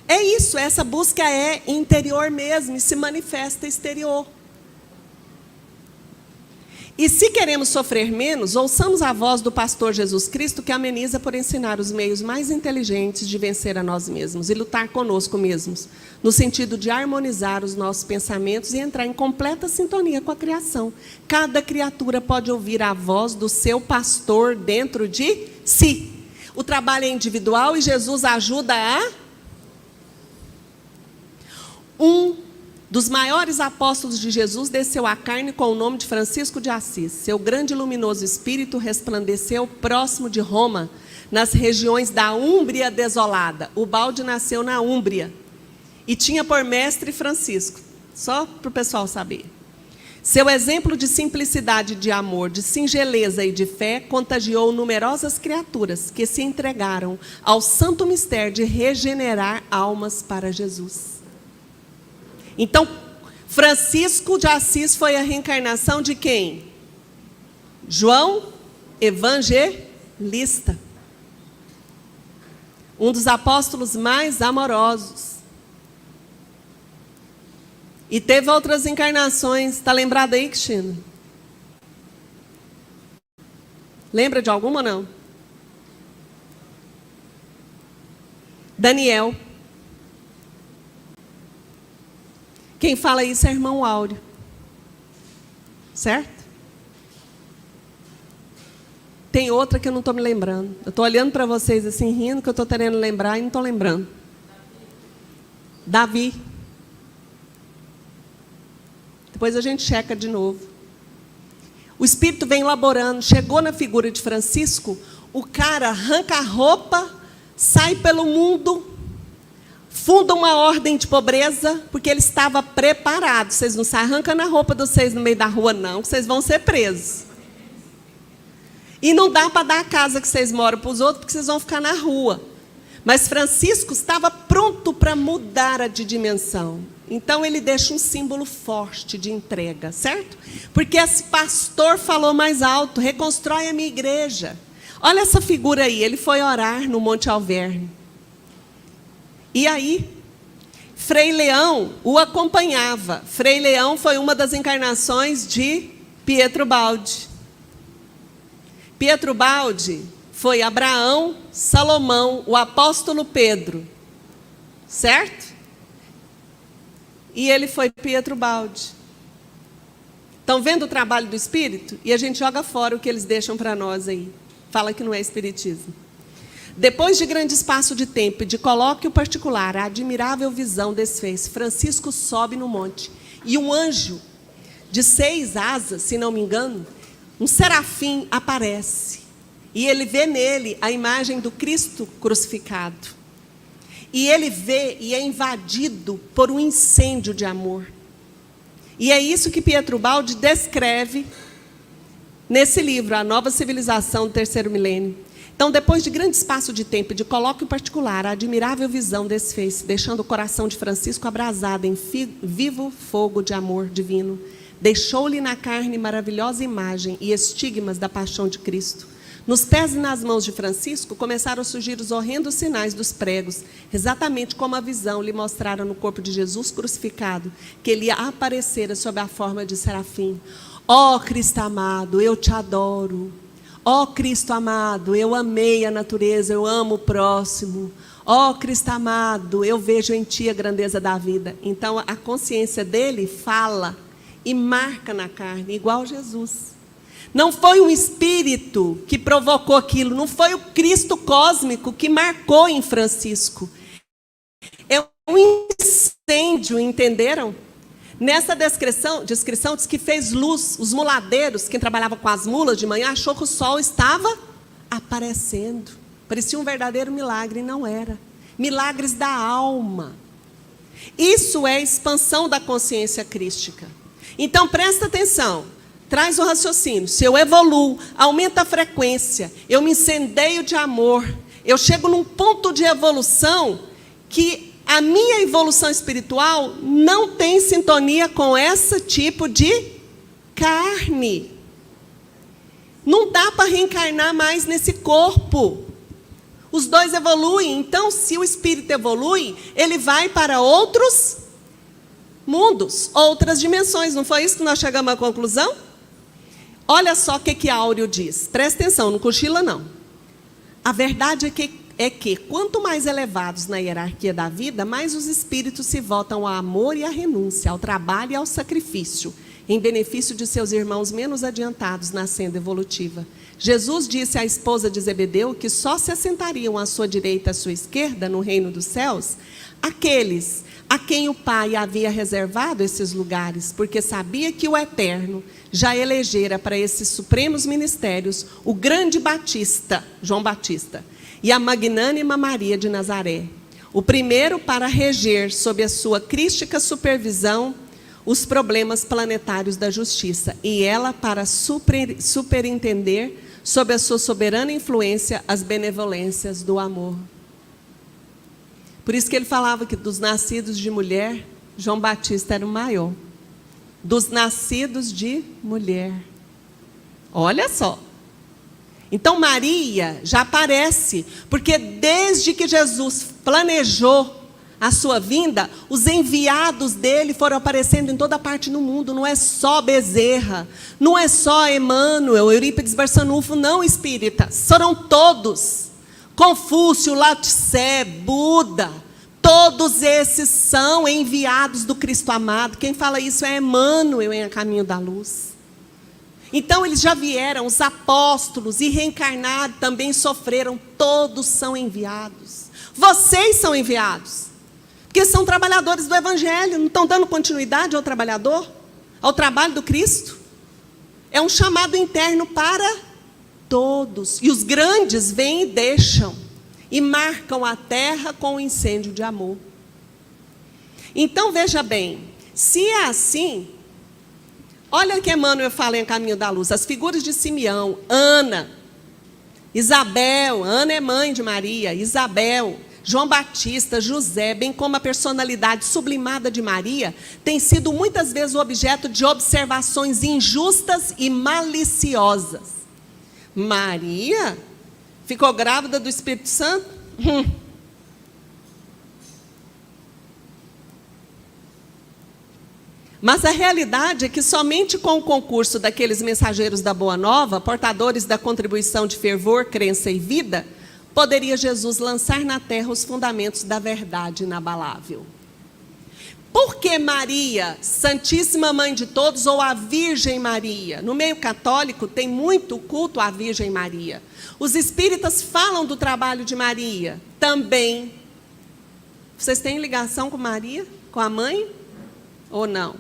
É isso, essa busca é interior mesmo e se manifesta exterior. E se queremos sofrer menos, ouçamos a voz do pastor Jesus Cristo, que ameniza por ensinar os meios mais inteligentes de vencer a nós mesmos e lutar conosco mesmos, no sentido de harmonizar os nossos pensamentos e entrar em completa sintonia com a criação. Cada criatura pode ouvir a voz do seu pastor dentro de si. O trabalho é individual e Jesus ajuda a... Um dos maiores apóstolos de Jesus desceu à carne com o nome de Francisco de Assis. Seu grande e luminoso espírito resplandeceu próximo de Roma, nas regiões da Úmbria desolada. O Balde nasceu na Úmbria e tinha por mestre Francisco, só para o pessoal saber. Seu exemplo de simplicidade, de amor, de singeleza e de fé contagiou numerosas criaturas que se entregaram ao santo mistério de regenerar almas para Jesus. Então, Francisco de Assis foi a reencarnação de quem? João Evangelista. Um dos apóstolos mais amorosos. E teve outras encarnações. Está lembrado aí, Cristina? Lembra de alguma ou não? Daniel. Quem fala isso é irmão Áureo. Certo? Tem outra que eu não estou me lembrando. Eu estou olhando para vocês assim, rindo, que eu estou querendo lembrar e não estou lembrando. Davi. Depois a gente checa de novo. O Espírito vem elaborando. Chegou na figura de Francisco, o cara arranca a roupa, sai pelo mundo, funda uma ordem de pobreza, porque ele estava preparado. Vocês não saem arrancando a roupa de vocês no meio da rua, não, que vocês vão ser presos. E não dá para dar a casa que vocês moram para os outros, porque vocês vão ficar na rua. Mas Francisco estava pronto para mudar de dimensão. Então, ele deixa um símbolo forte de entrega, certo? Porque esse pastor falou mais alto, reconstrói a minha igreja. Olha essa figura aí, ele foi orar no Monte Alverne. E aí, Frei Leão o acompanhava. Frei Leão foi uma das encarnações de Pietro Baldi. Pietro Baldi foi Abraão, Salomão, o apóstolo Pedro. Certo? E ele foi Pietro Baldi. Estão vendo o trabalho do Espírito? E a gente joga fora o que eles deixam para nós aí. Fala que não é espiritismo. Depois de grande espaço de tempo e de colóquio particular, a admirável visão desfez. Francisco sobe no monte. E um anjo de 6 asas, se não me engano, um serafim aparece. E ele vê nele a imagem do Cristo crucificado. E ele vê e é invadido por um incêndio de amor. E é isso que Pietro Baldi descreve nesse livro, A Nova Civilização do Terceiro Milênio. Então, depois de grande espaço de tempo e de colóquio particular, a admirável visão desfez-se, deixando o coração de Francisco abrasado em vivo fogo de amor divino. Deixou-lhe na carne maravilhosa imagem e estigmas da paixão de Cristo. Nos pés e nas mãos de Francisco começaram a surgir os horrendos sinais dos pregos, exatamente como a visão lhe mostrara no corpo de Jesus crucificado, que ele aparecera sob a forma de serafim. Ó Cristo amado, eu te adoro. Ó Cristo amado, eu amei a natureza, eu amo o próximo. Ó Cristo amado, eu vejo em ti a grandeza da vida. Então a consciência dele fala e marca na carne, igual Jesus. Não foi um espírito que provocou aquilo, não foi o Cristo cósmico que marcou em Francisco. É um incêndio, entenderam? Nessa descrição diz que fez luz. Os muladeiros, quem trabalhava com as mulas de manhã, achou que o sol estava aparecendo. Parecia um verdadeiro milagre, e não era. Milagres da alma. Isso é expansão da consciência crística. Então, presta atenção. traz o raciocínio. Se eu evoluo, aumenta a frequência, eu me incendeio de amor, eu chego num ponto de evolução que a minha evolução espiritual não tem sintonia com esse tipo de carne. Não dá para reencarnar mais nesse corpo. Os dois evoluem. Então, se o espírito evolui, ele vai para outros mundos, outras dimensões. Não foi isso que nós chegamos à conclusão? Olha só o que Áureo diz. Presta atenção, não cochila não. A verdade é que quanto mais elevados na hierarquia da vida, mais os espíritos se voltam ao amor e à renúncia, ao trabalho e ao sacrifício, em benefício de seus irmãos menos adiantados na senda evolutiva. Jesus disse à esposa de Zebedeu que só se assentariam à sua direita e à sua esquerda, no reino dos céus, aqueles a quem o Pai havia reservado esses lugares, porque sabia que o Eterno já elegera para esses supremos ministérios o grande Batista, João Batista, e a magnânima Maria de Nazaré. O primeiro para reger, sob a sua crística supervisão, os problemas planetários da justiça, e ela para superintender, sob a sua soberana influência, as benevolências do amor. Por isso que ele falava que dos nascidos de mulher, João Batista era o maior. Dos nascidos de mulher. Olha só. Então Maria já aparece, porque desde que Jesus planejou a sua vinda, os enviados dele foram aparecendo em toda parte no mundo. Não é só Bezerra, não é só Emmanuel, Eurípides Barçanufo, não, espíritas. Foram todos. Confúcio, Lao Tse, Buda, todos esses são enviados do Cristo amado. Quem fala isso é Emmanuel em A Caminho da Luz. Então eles já vieram, os apóstolos e reencarnados também sofreram, todos são enviados. Vocês são enviados, porque são trabalhadores do Evangelho, não estão dando continuidade ao trabalhador, ao trabalho do Cristo. É um chamado interno para todos. E os grandes vêm e deixam, e marcam a terra com o incêndio de amor. Então, veja bem, se é assim, olha o que Emmanuel fala em A Caminho da Luz, as figuras de Simeão, Ana, Isabel, Ana é mãe de Maria, Isabel, João Batista, José, bem como a personalidade sublimada de Maria, tem sido muitas vezes o objeto de observações injustas e maliciosas. Maria ficou grávida do Espírito Santo? Mas a realidade é que somente com o concurso daqueles mensageiros da Boa Nova, portadores da contribuição de fervor, crença e vida, poderia Jesus lançar na terra os fundamentos da verdade inabalável. Por que Maria, Santíssima Mãe de Todos, ou a Virgem Maria? No meio católico tem muito culto à Virgem Maria. Os espíritas falam do trabalho de Maria também. Vocês têm ligação com Maria? Com a mãe? Ou não?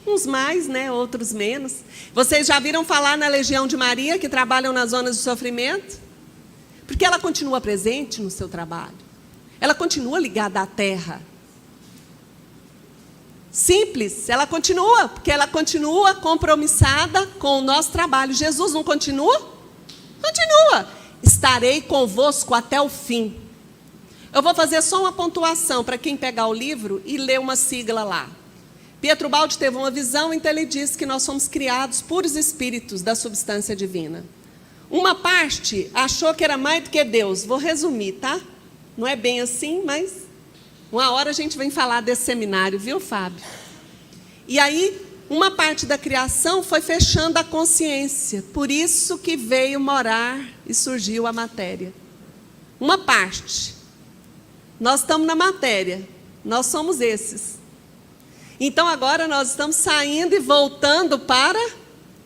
Uns mais, né? Outros menos. Vocês já viram falar na Legião de Maria, que trabalham nas zonas de sofrimento? Porque ela continua presente no seu trabalho. Ela continua ligada à terra. Simples, ela continua, porque ela continua compromissada com o nosso trabalho. Jesus não continua? Continua. Estarei convosco até o fim. Eu vou fazer só uma pontuação para quem pegar o livro e ler uma sigla lá. Pietro Baldi teve uma visão, então ele disse que nós somos criados puros espíritos da substância divina. Uma parte achou que era mais do que Deus. Vou resumir, tá? Não é bem assim, mas uma hora a gente vem falar desse seminário, viu, Fábio? E aí, uma parte da criação foi fechando a consciência. Por isso que veio morar e surgiu a matéria. Uma parte. Nós estamos na matéria. Nós somos esses. Então, agora nós estamos saindo e voltando para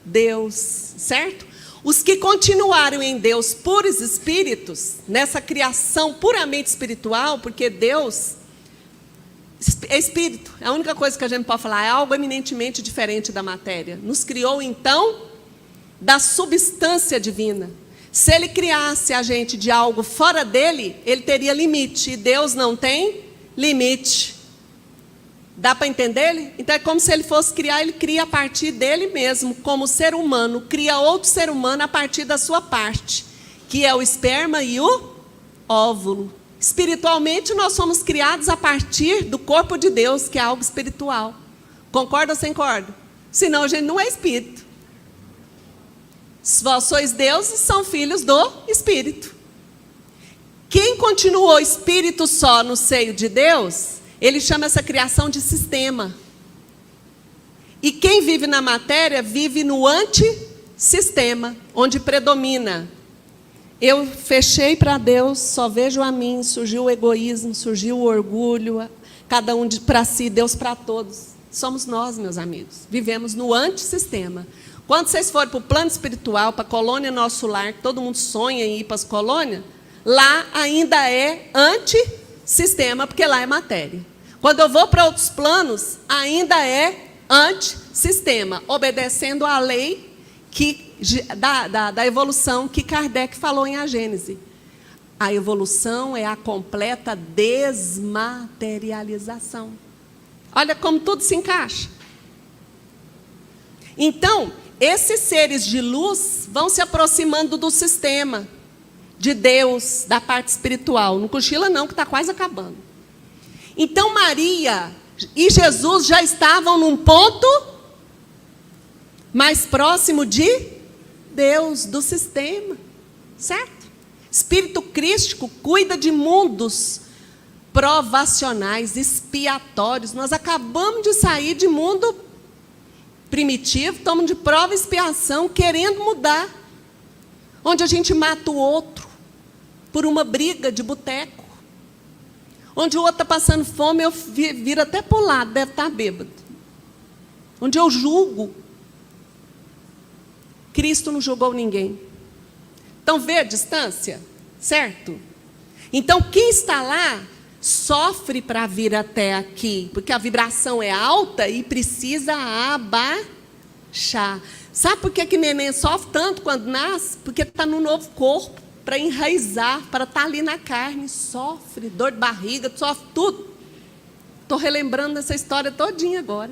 Deus, certo? Os que continuaram em Deus, puros espíritos, nessa criação puramente espiritual, porque Deus é espírito, a única coisa que a gente pode falar é algo eminentemente diferente da matéria. Nos criou, então, da substância divina. Se ele criasse a gente de algo fora dele, ele teria limite, e Deus não tem limite. Dá para entender ele? Então é como se ele fosse criar, ele cria a partir dele mesmo, como ser humano, cria outro ser humano a partir da sua parte, que é o esperma e o óvulo. Espiritualmente, nós somos criados a partir do corpo de Deus, que é algo espiritual. Concorda ou sem concorda? Senão a gente não é espírito. Se vós sois deuses, são filhos do Espírito. Quem continuou espírito só no seio de Deus, ele chama essa criação de sistema. E quem vive na matéria, vive no antissistema, onde predomina. Eu fechei para Deus, só vejo a mim, surgiu o egoísmo, surgiu o orgulho, cada um para si, Deus para todos. Somos nós, meus amigos. Vivemos no antissistema. Quando vocês forem para o plano espiritual, para a colônia Nosso Lar, que todo mundo sonha em ir para as colônias, lá ainda é antissistema, porque lá é matéria. Quando eu vou para outros planos, ainda é antissistema, obedecendo à lei da evolução que Kardec falou em A Gênese. A evolução é a completa desmaterialização. Olha como tudo se encaixa. Então, esses seres de luz vão se aproximando do sistema, de Deus, da parte espiritual. Não cochila não, que está quase acabando. Então, Maria e Jesus já estavam num ponto mais próximo de Deus, do sistema, certo? Espírito crístico cuida de mundos provacionais, expiatórios. Nós acabamos de sair de mundo primitivo, estamos de prova e expiação, querendo mudar. Onde a gente mata o outro por uma briga de boteco. Onde o outro está passando fome, eu viro até para o lado, deve estar bêbado. Onde eu julgo. Cristo não julgou ninguém. Então, vê a distância, certo? Então, quem está lá sofre para vir até aqui, porque a vibração é alta e precisa abaixar. Sabe por que neném sofre tanto quando nasce? Porque está no novo corpo, para enraizar, para estar ali na carne. Sofre, dor de barriga, sofre tudo. Estou relembrando essa história todinha agora.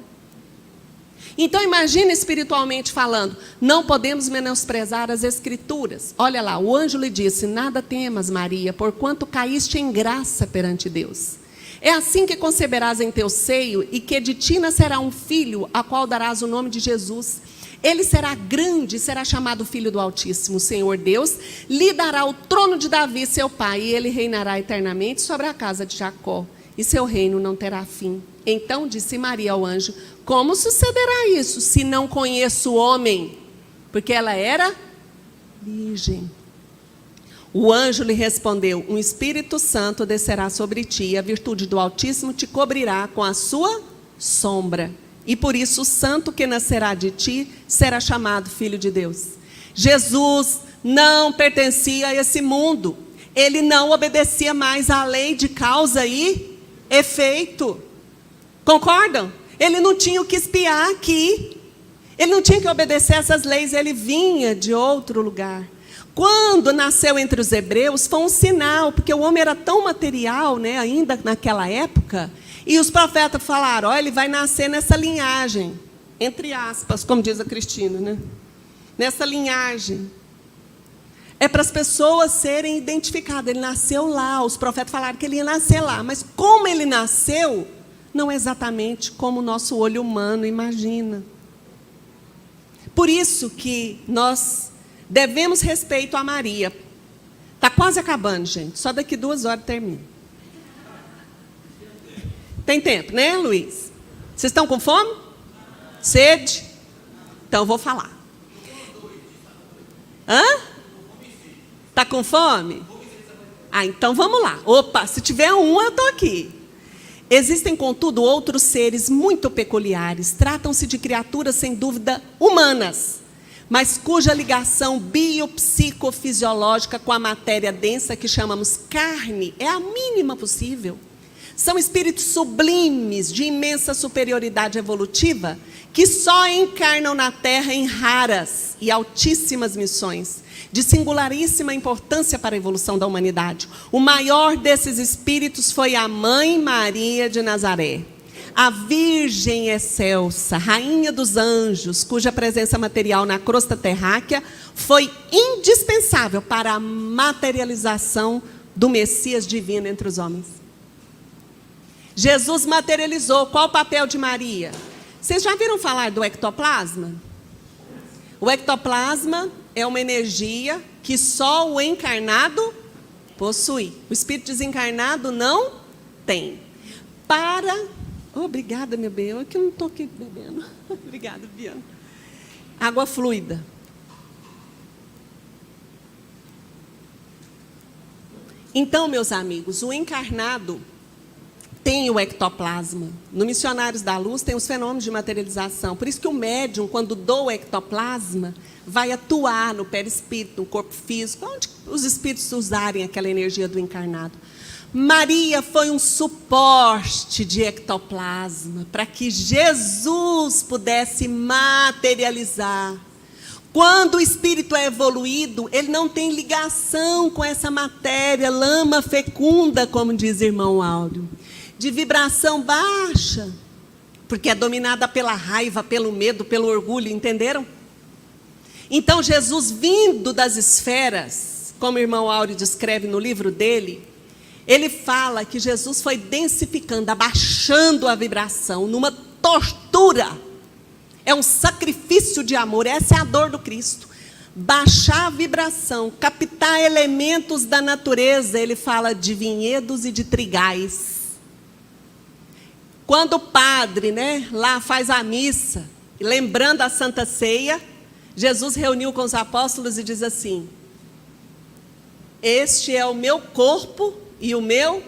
Então, imagina espiritualmente falando, não podemos menosprezar as Escrituras. Olha lá, o anjo lhe disse, nada temas, Maria, porquanto caíste em graça perante Deus. É assim que conceberás em teu seio, e que de ti nascerá um filho, a qual darás o nome de Jesus. Ele será grande, será chamado Filho do Altíssimo. O Senhor Deus lhe dará o trono de Davi, seu pai, e ele reinará eternamente sobre a casa de Jacó, e seu reino não terá fim. Então disse Maria ao anjo, como sucederá isso, se não conheço o homem? Porque ela era virgem. O anjo lhe respondeu, um Espírito Santo descerá sobre ti, e a virtude do Altíssimo te cobrirá com a sua sombra. E por isso o santo que nascerá de ti será chamado Filho de Deus. Jesus não pertencia a esse mundo. Ele não obedecia mais à lei de causa e efeito. Concordam? Ele não tinha o que espiar aqui. Ele não tinha que obedecer essas leis. Ele vinha de outro lugar. Quando nasceu entre os hebreus, foi um sinal, porque o homem era tão material, né, ainda naquela época, e os profetas falaram, ele vai nascer nessa linhagem, entre aspas, como diz a Cristina, né? Nessa linhagem. É para as pessoas serem identificadas. Ele nasceu lá, os profetas falaram que ele ia nascer lá, mas como ele nasceu, não é exatamente como o nosso olho humano imagina. Por isso que nós devemos respeito a Maria. Está quase acabando, gente. Só daqui 2 horas termina. Tem tempo, né, Luiz? Vocês estão com fome? Sede? Então, eu vou falar. Hã? Está com fome? Ah, então vamos lá. Opa, se tiver um, eu estou aqui. Existem, contudo, outros seres muito peculiares. Tratam-se de criaturas, sem dúvida, humanas, mas cuja ligação biopsicofisiológica com a matéria densa que chamamos carne é a mínima possível. São espíritos sublimes, de imensa superioridade evolutiva, que só encarnam na Terra em raras e altíssimas missões, de singularíssima importância para a evolução da humanidade. O maior desses espíritos foi a Mãe Maria de Nazaré. a Virgem excelsa, Rainha dos Anjos, cuja presença material na crosta terráquea foi indispensável para a materialização do Messias divino entre os homens. Jesus materializou. Qual o papel de Maria? Vocês já viram falar do ectoplasma? O ectoplasma é uma energia que só o encarnado possui. O espírito desencarnado não tem. Obrigada, meu bem. Eu que não estou aqui bebendo. Obrigada, Biana. Água fluida. Então, meus amigos, o encarnado tem o ectoplasma. No Missionários da Luz tem os fenômenos de materialização. Por isso que o médium, quando doa o ectoplasma, vai atuar no perispírito, no corpo físico, onde os espíritos usarem aquela energia do encarnado. Maria foi um suporte de ectoplasma para que Jesus pudesse materializar. Quando o espírito é evoluído, ele não tem ligação com essa matéria, lama fecunda, como diz o irmão Áureo, de vibração baixa, porque é dominada pela raiva, pelo medo, pelo orgulho, entenderam? Então, Jesus, vindo das esferas, como o irmão Áureo descreve no livro dele, ele fala que Jesus foi densificando, abaixando a vibração, numa tortura. É um sacrifício de amor, essa é a dor do Cristo. Baixar a vibração, captar elementos da natureza, ele fala de vinhedos e de trigais. Quando o padre, lá faz a missa, lembrando a Santa Ceia, Jesus reuniu com os apóstolos e diz assim: este é o meu corpo e o meu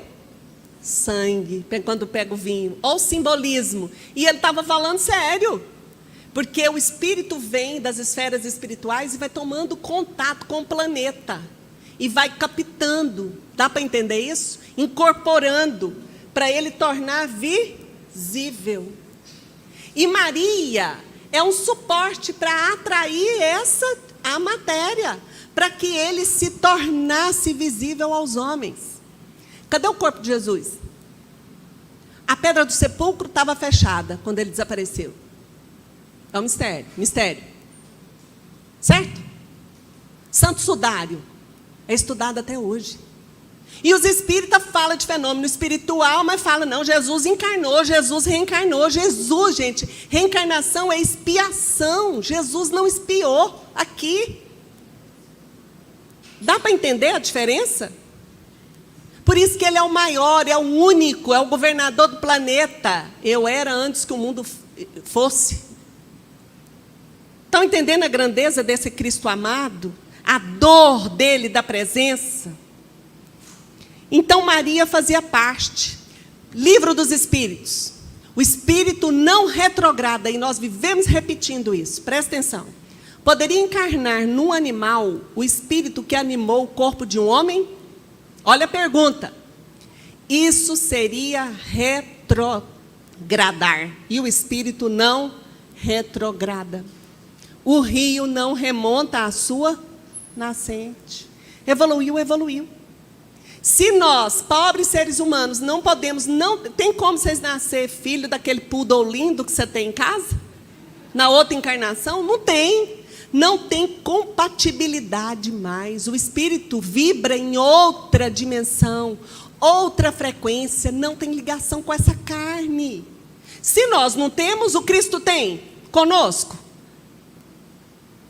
sangue. Quando pega o vinho, olha o simbolismo. E ele estava falando sério, porque o espírito vem das esferas espirituais e vai tomando contato com o planeta e vai captando, dá para entender isso? Incorporando, para ele tornar visível. E Maria é um suporte para atrair a matéria, para que ele se tornasse visível aos homens. Cadê o corpo de Jesus? A pedra do sepulcro estava fechada quando ele desapareceu. É um mistério. Certo? Santo Sudário é estudado até hoje. E os espíritas falam de fenômeno espiritual, mas falam, não, Jesus encarnou, Jesus reencarnou. Jesus, gente, reencarnação é expiação. Jesus não expiou aqui. Dá para entender a diferença? Por isso que ele é o maior, é o único, é o governador do planeta. Eu era antes que o mundo fosse. Estão entendendo a grandeza desse Cristo amado? A dor dele, da presença? Então Maria fazia parte. Livro dos Espíritos. O espírito não retrograda, e nós vivemos repetindo isso. Presta atenção. Poderia encarnar num animal o espírito que animou o corpo de um homem? Olha a pergunta. Isso seria retrogradar. E o espírito não retrograda. O rio não remonta à sua nascente. Evoluiu. Se nós, pobres seres humanos, não podemos, não tem como vocês nascer filho daquele poodle lindo que você tem em casa? Na outra encarnação? Não tem. Não tem compatibilidade mais. O espírito vibra em outra dimensão, outra frequência, não tem ligação com essa carne. Se nós não temos, o Cristo tem conosco.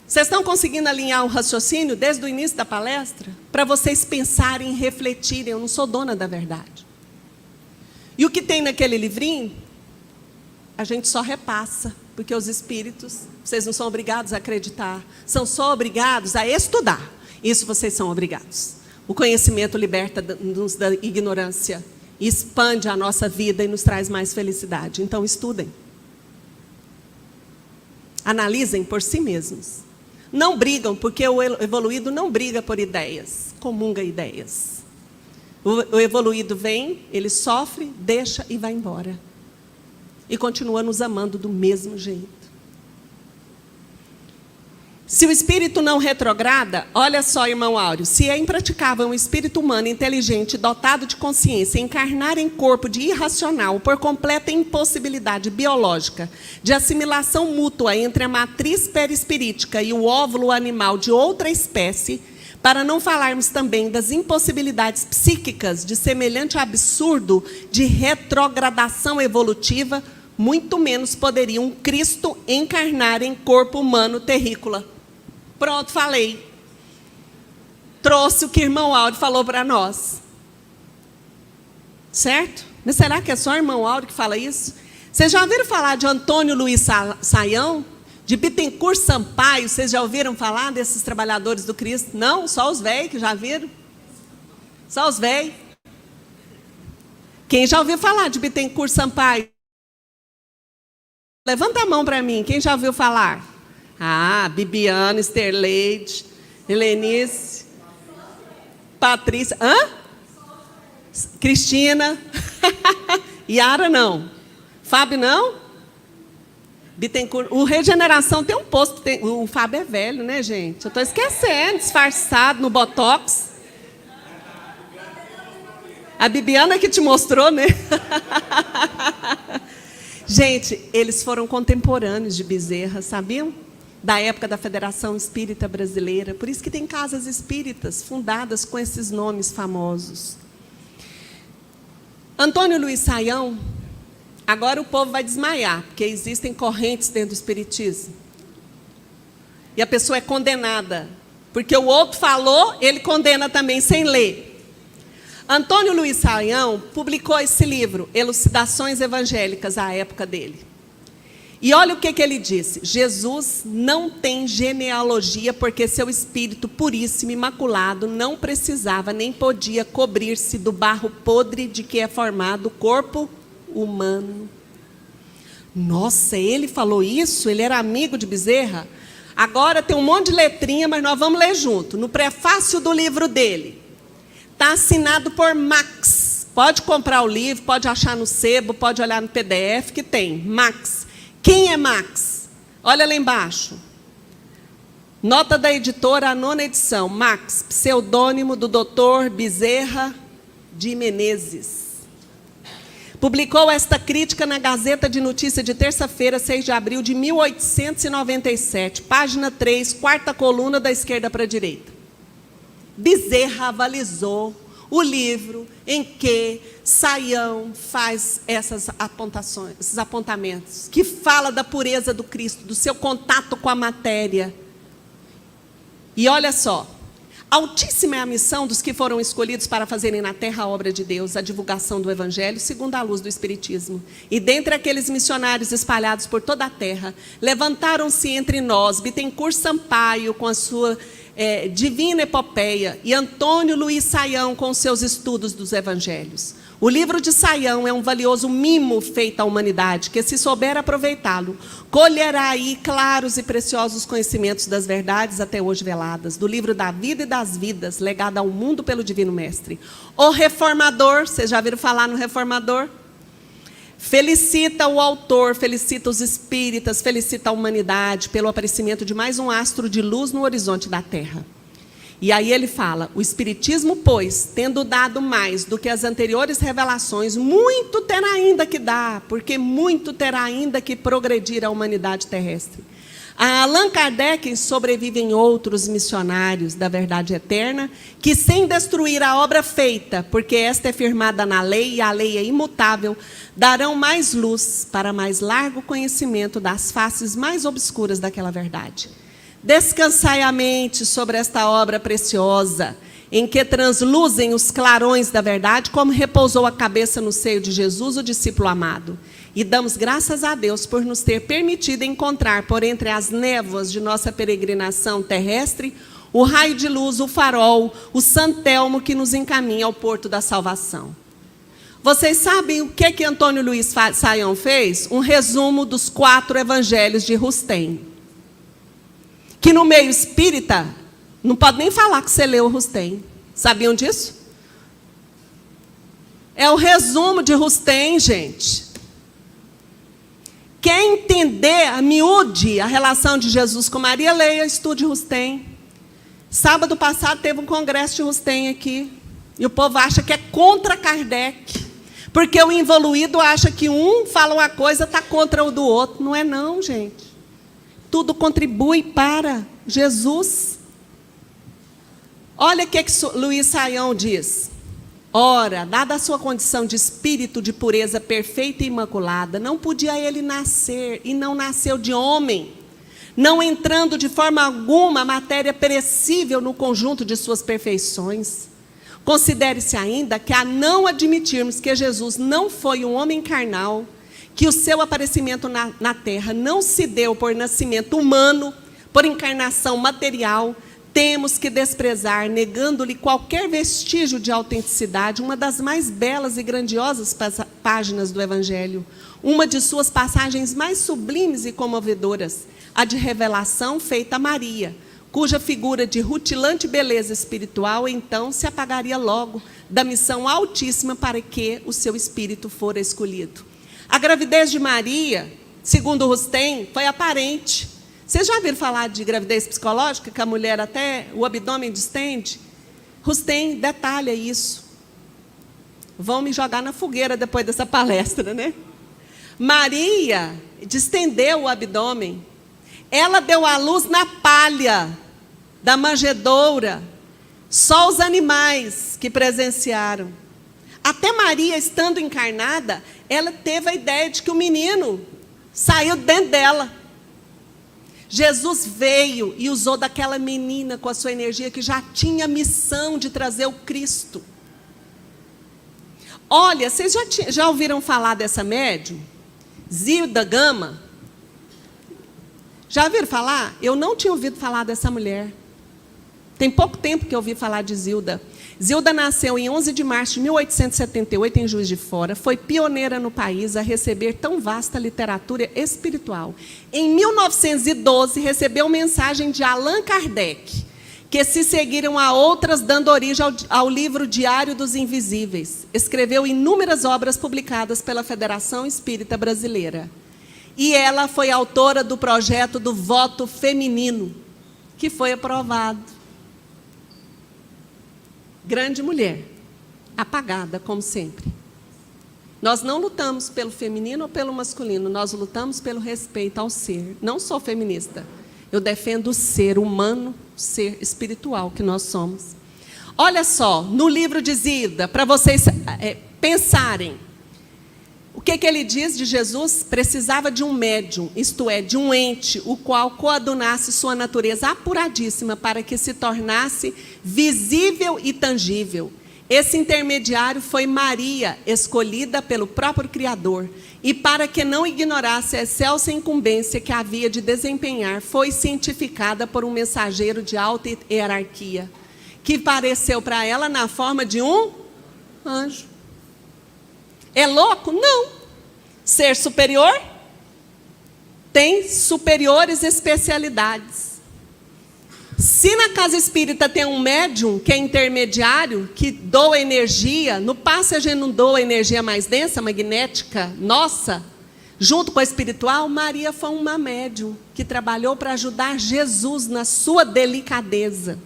Vocês estão conseguindo alinhar o raciocínio desde o início da palestra? Para vocês pensarem, refletirem. Eu não sou dona da verdade. E o que tem naquele livrinho, a gente só repassa. Porque os espíritos, vocês não são obrigados a acreditar. São só obrigados a estudar. Isso vocês são obrigados. O conhecimento liberta-nos da ignorância. Expande a nossa vida e nos traz mais felicidade. Então, estudem. Analisem por si mesmos. Não brigam, porque o evoluído não briga por ideias, comunga ideias. O evoluído vem, ele sofre, deixa e vai embora. E continua nos amando do mesmo jeito. Se o espírito não retrograda, olha só, irmão Áureo, se é impraticável um espírito humano inteligente, dotado de consciência, encarnar em corpo de irracional por completa impossibilidade biológica de assimilação mútua entre a matriz perispirítica e o óvulo animal de outra espécie, para não falarmos também das impossibilidades psíquicas de semelhante absurdo de retrogradação evolutiva, muito menos poderia um Cristo encarnar em corpo humano terrícola. Pronto, falei. Trouxe o que o irmão Áureo falou para nós. Certo? Mas será que é só o irmão Áureo que fala isso? Vocês já ouviram falar de Antônio Luiz Saião? De Bittencourt Sampaio? Vocês já ouviram falar desses trabalhadores do Cristo? Não? Só os velhos que já viram? Só os velhos? Quem já ouviu falar de Bittencourt Sampaio? Levanta a mão para mim. Quem já ouviu falar? Ah, Bibiana, Esterleide, Helenice, Patrícia, Cristina, Yara não, Fábio não, Bittencourt, o Regeneração tem um posto, o Fábio é velho, né, gente? Eu estou esquecendo, disfarçado no Botox. A Bibiana que te mostrou, né? Gente, eles foram contemporâneos de Bezerra, sabiam? Da época da Federação Espírita Brasileira. Por isso que tem casas espíritas fundadas com esses nomes famosos. Antônio Luiz Saião, agora o povo vai desmaiar, porque existem correntes dentro do espiritismo. E a pessoa é condenada, porque o outro falou, ele condena também, sem ler. Antônio Luiz Saião publicou esse livro, Elucidações Evangélicas, à época dele. E olha o que ele disse: Jesus não tem genealogia, porque seu espírito puríssimo, imaculado, não precisava nem podia cobrir-se do barro podre de que é formado o corpo humano. Nossa, ele falou isso? Ele era amigo de Bezerra? Agora tem um monte de letrinha, mas nós vamos ler junto. No prefácio do livro dele, está assinado por Max. Pode comprar o livro, pode achar no sebo, pode olhar no PDF que tem. Max. Quem é Max? Olha lá embaixo. Nota da editora, a 9ª edição. Max, pseudônimo do Dr. Bezerra de Menezes. Publicou esta crítica na Gazeta de Notícia de terça-feira, 6 de abril de 1897. Página 3, 4ª coluna da esquerda para a direita. Bezerra avalizou o livro em que Saião faz esses apontamentos, que fala da pureza do Cristo, do seu contato com a matéria. E olha só, altíssima é a missão dos que foram escolhidos para fazerem na terra a obra de Deus, a divulgação do Evangelho segundo a luz do Espiritismo. E dentre aqueles missionários espalhados por toda a terra, levantaram-se entre nós Bittencourt Sampaio com a sua Divina Epopeia, e Antônio Luiz Saião com seus estudos dos Evangelhos. O livro de Saião é um valioso mimo feito à humanidade, que, se souber aproveitá-lo, colherá aí claros e preciosos conhecimentos das verdades até hoje veladas, do livro da vida e das vidas, legado ao mundo pelo Divino Mestre. O Reformador, vocês já viram falar no Reformador? Felicita o autor, felicita os espíritas, felicita a humanidade pelo aparecimento de mais um astro de luz no horizonte da Terra. E aí ele fala: o Espiritismo, pois, tendo dado mais do que as anteriores revelações, muito terá ainda que dar, porque muito terá ainda que progredir a humanidade terrestre. A Allan Kardec sobrevivem outros missionários da verdade eterna, que sem destruir a obra feita, porque esta é firmada na lei e a lei é imutável, darão mais luz para mais largo conhecimento das faces mais obscuras daquela verdade. Descansai a mente sobre esta obra preciosa, em que transluzem os clarões da verdade, como repousou a cabeça no seio de Jesus, o discípulo amado. E damos graças a Deus por nos ter permitido encontrar, por entre as névoas de nossa peregrinação terrestre, o raio de luz, o farol, o santelmo que nos encaminha ao porto da salvação. Vocês sabem o que Antônio Luiz Saião fez? Um resumo dos 4 evangelhos de Rustem. Que no meio espírita, não pode nem falar que você leu Rustem. Sabiam disso? É o resumo de Rustem, gente. Quer entender a miúde estude a relação de Jesus com Maria, leia, estude Rustem. Sábado passado teve um congresso de Rustem aqui. E o povo acha que é contra Kardec. Porque o involuído acha que um fala uma coisa, está contra o do outro. Não é não, gente. Tudo contribui para Jesus. Olha o que Luiz Saião diz. Ora, dada a sua condição de espírito de pureza perfeita e imaculada, não podia ele nascer, e não nasceu de homem, não entrando de forma alguma a matéria perecível no conjunto de suas perfeições. Considere-se ainda que, a não admitirmos que Jesus não foi um homem carnal, que o seu aparecimento na terra não se deu por nascimento humano, por encarnação material, temos que desprezar, negando-lhe qualquer vestígio de autenticidade, uma das mais belas e grandiosas páginas do Evangelho, uma de suas passagens mais sublimes e comovedoras, a de revelação feita a Maria, cuja figura de rutilante beleza espiritual, então, se apagaria logo da missão altíssima para que o seu espírito fora escolhido. A gravidez de Maria, segundo Rustem, foi aparente. Vocês já ouviram falar de gravidez psicológica, que a mulher até o abdômen distende? Rustem detalha isso. Vão me jogar na fogueira depois dessa palestra, né? Maria distendeu o abdômen. Ela deu à luz na palha da manjedoura. Só os animais que presenciaram. Até Maria, estando encarnada, ela teve a ideia de que o menino saiu dentro dela. Jesus veio e usou daquela menina com a sua energia que já tinha a missão de trazer o Cristo. Olha, vocês já ouviram falar dessa médium? Zilda Gama? Já ouviram falar? Eu não tinha ouvido falar dessa mulher. Tem pouco tempo que eu ouvi falar de Zilda. Zilda nasceu em 11 de março de 1878, em Juiz de Fora. Foi pioneira no país a receber tão vasta literatura espiritual. Em 1912, recebeu mensagem de Allan Kardec, que se seguiram a outras, dando origem ao livro Diário dos Invisíveis. Escreveu inúmeras obras publicadas pela Federação Espírita Brasileira. E ela foi autora do projeto do voto feminino, que foi aprovado. Grande mulher, apagada, como sempre. Nós não lutamos pelo feminino ou pelo masculino, nós lutamos pelo respeito ao ser. Não sou feminista, eu defendo o ser humano, o ser espiritual que nós somos. Olha só, no livro de Zilda, para vocês pensarem, o que ele diz de Jesus? Precisava de um médium, isto é, de um ente, o qual coadunasse sua natureza apuradíssima para que se tornasse visível e tangível. Esse intermediário foi Maria, escolhida pelo próprio Criador. E para que não ignorasse a excelsa incumbência que havia de desempenhar, foi cientificada por um mensageiro de alta hierarquia, que pareceu para ela na forma de um anjo. É louco? Não. Ser superior tem superiores especialidades. Se na casa espírita tem um médium que é intermediário, que doa energia, no passe a gente não doa energia mais densa, magnética, nossa, junto com a espiritual, Maria foi uma médium que trabalhou para ajudar Jesus na sua delicadeza.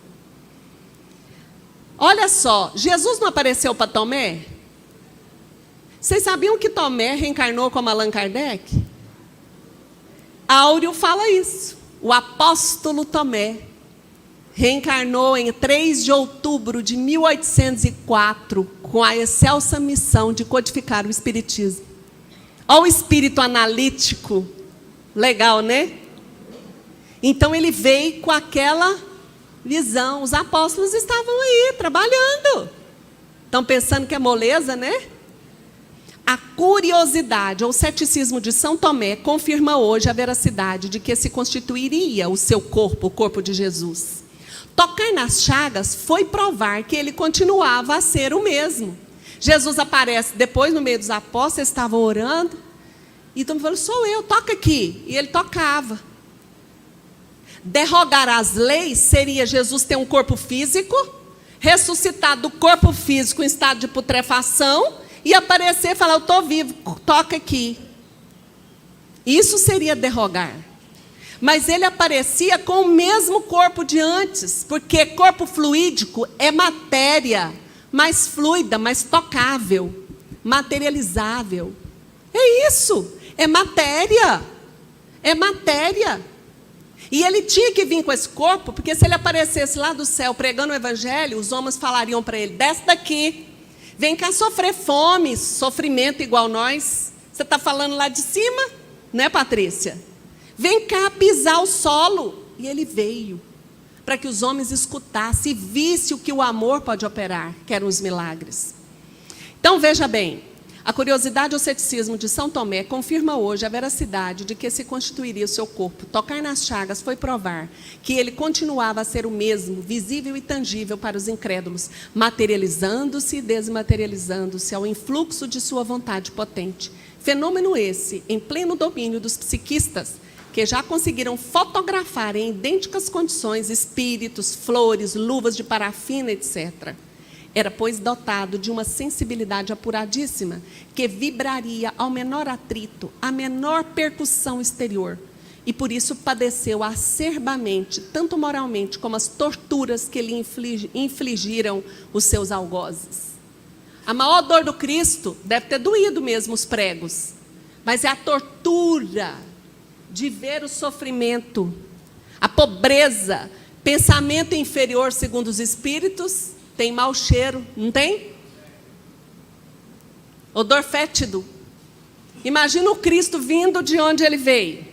Olha só, Jesus não apareceu para Tomé? Vocês sabiam que Tomé reencarnou como Allan Kardec? Áureo fala isso. O apóstolo Tomé reencarnou em 3 de outubro de 1804 com a excelsa missão de codificar o Espiritismo. Olha o espírito analítico. Legal, né? Então ele veio com aquela visão. Os apóstolos estavam aí, trabalhando. Estão pensando que é moleza, né? A curiosidade ou ceticismo de São Tomé confirma hoje a veracidade de que se constituiria o seu corpo, o corpo de Jesus. Tocar nas chagas foi provar que ele continuava a ser o mesmo. Jesus aparece depois no meio dos apóstolos, estavam orando, e então falou, sou eu, toca aqui. E ele tocava. Derrogar as leis seria Jesus ter um corpo físico, ressuscitar do corpo físico em estado de putrefação, e aparecer e falar, eu estou vivo, toca aqui. Isso seria derrogar. Mas ele aparecia com o mesmo corpo de antes, porque corpo fluídico é matéria mais fluida, mais tocável, materializável. É isso, é matéria. É matéria. E ele tinha que vir com esse corpo, porque se ele aparecesse lá do céu pregando o evangelho, os homens falariam para ele: desce daqui, vem cá sofrer fome, sofrimento igual nós. Você está falando lá de cima, né, Patrícia? Vem cá pisar o solo. E ele veio para que os homens escutassem e vissem o que o amor pode operar, que eram os milagres. Então, veja bem, a curiosidade e o ceticismo de São Tomé confirma hoje a veracidade de que se constituiria o seu corpo. Tocar nas chagas foi provar que ele continuava a ser o mesmo, visível e tangível para os incrédulos, materializando-se e desmaterializando-se ao influxo de sua vontade potente. Fenômeno esse, em pleno domínio dos psiquistas, que já conseguiram fotografar em idênticas condições espíritos, flores, luvas de parafina, etc. Era, pois, dotado de uma sensibilidade apuradíssima, que vibraria ao menor atrito, à menor percussão exterior, e por isso padeceu acerbamente, tanto moralmente como as torturas que lhe infligiram os seus algozes. A maior dor do Cristo deve ter doído mesmo os pregos, mas é a tortura de ver o sofrimento, a pobreza, pensamento inferior segundo os espíritos. Tem mau cheiro, não tem? Odor fétido. Imagina o Cristo vindo de onde ele veio.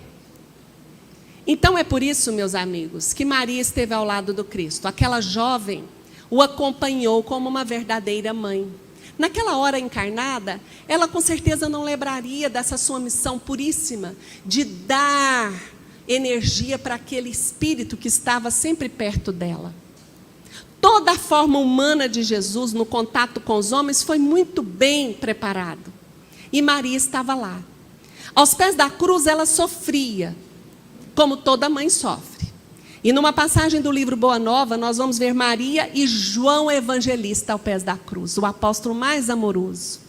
Então é por isso, meus amigos, que Maria esteve ao lado do Cristo. Aquela jovem o acompanhou como uma verdadeira mãe. Naquela hora encarnada, ela com certeza não lembraria dessa sua missão puríssima de dar energia para aquele espírito que estava sempre perto dela. Toda a forma humana de Jesus no contato com os homens foi muito bem preparado. E Maria estava lá. Aos pés da cruz ela sofria, como toda mãe sofre. E numa passagem do livro Boa Nova, nós vamos ver Maria e João Evangelista aos pés da cruz, o apóstolo mais amoroso.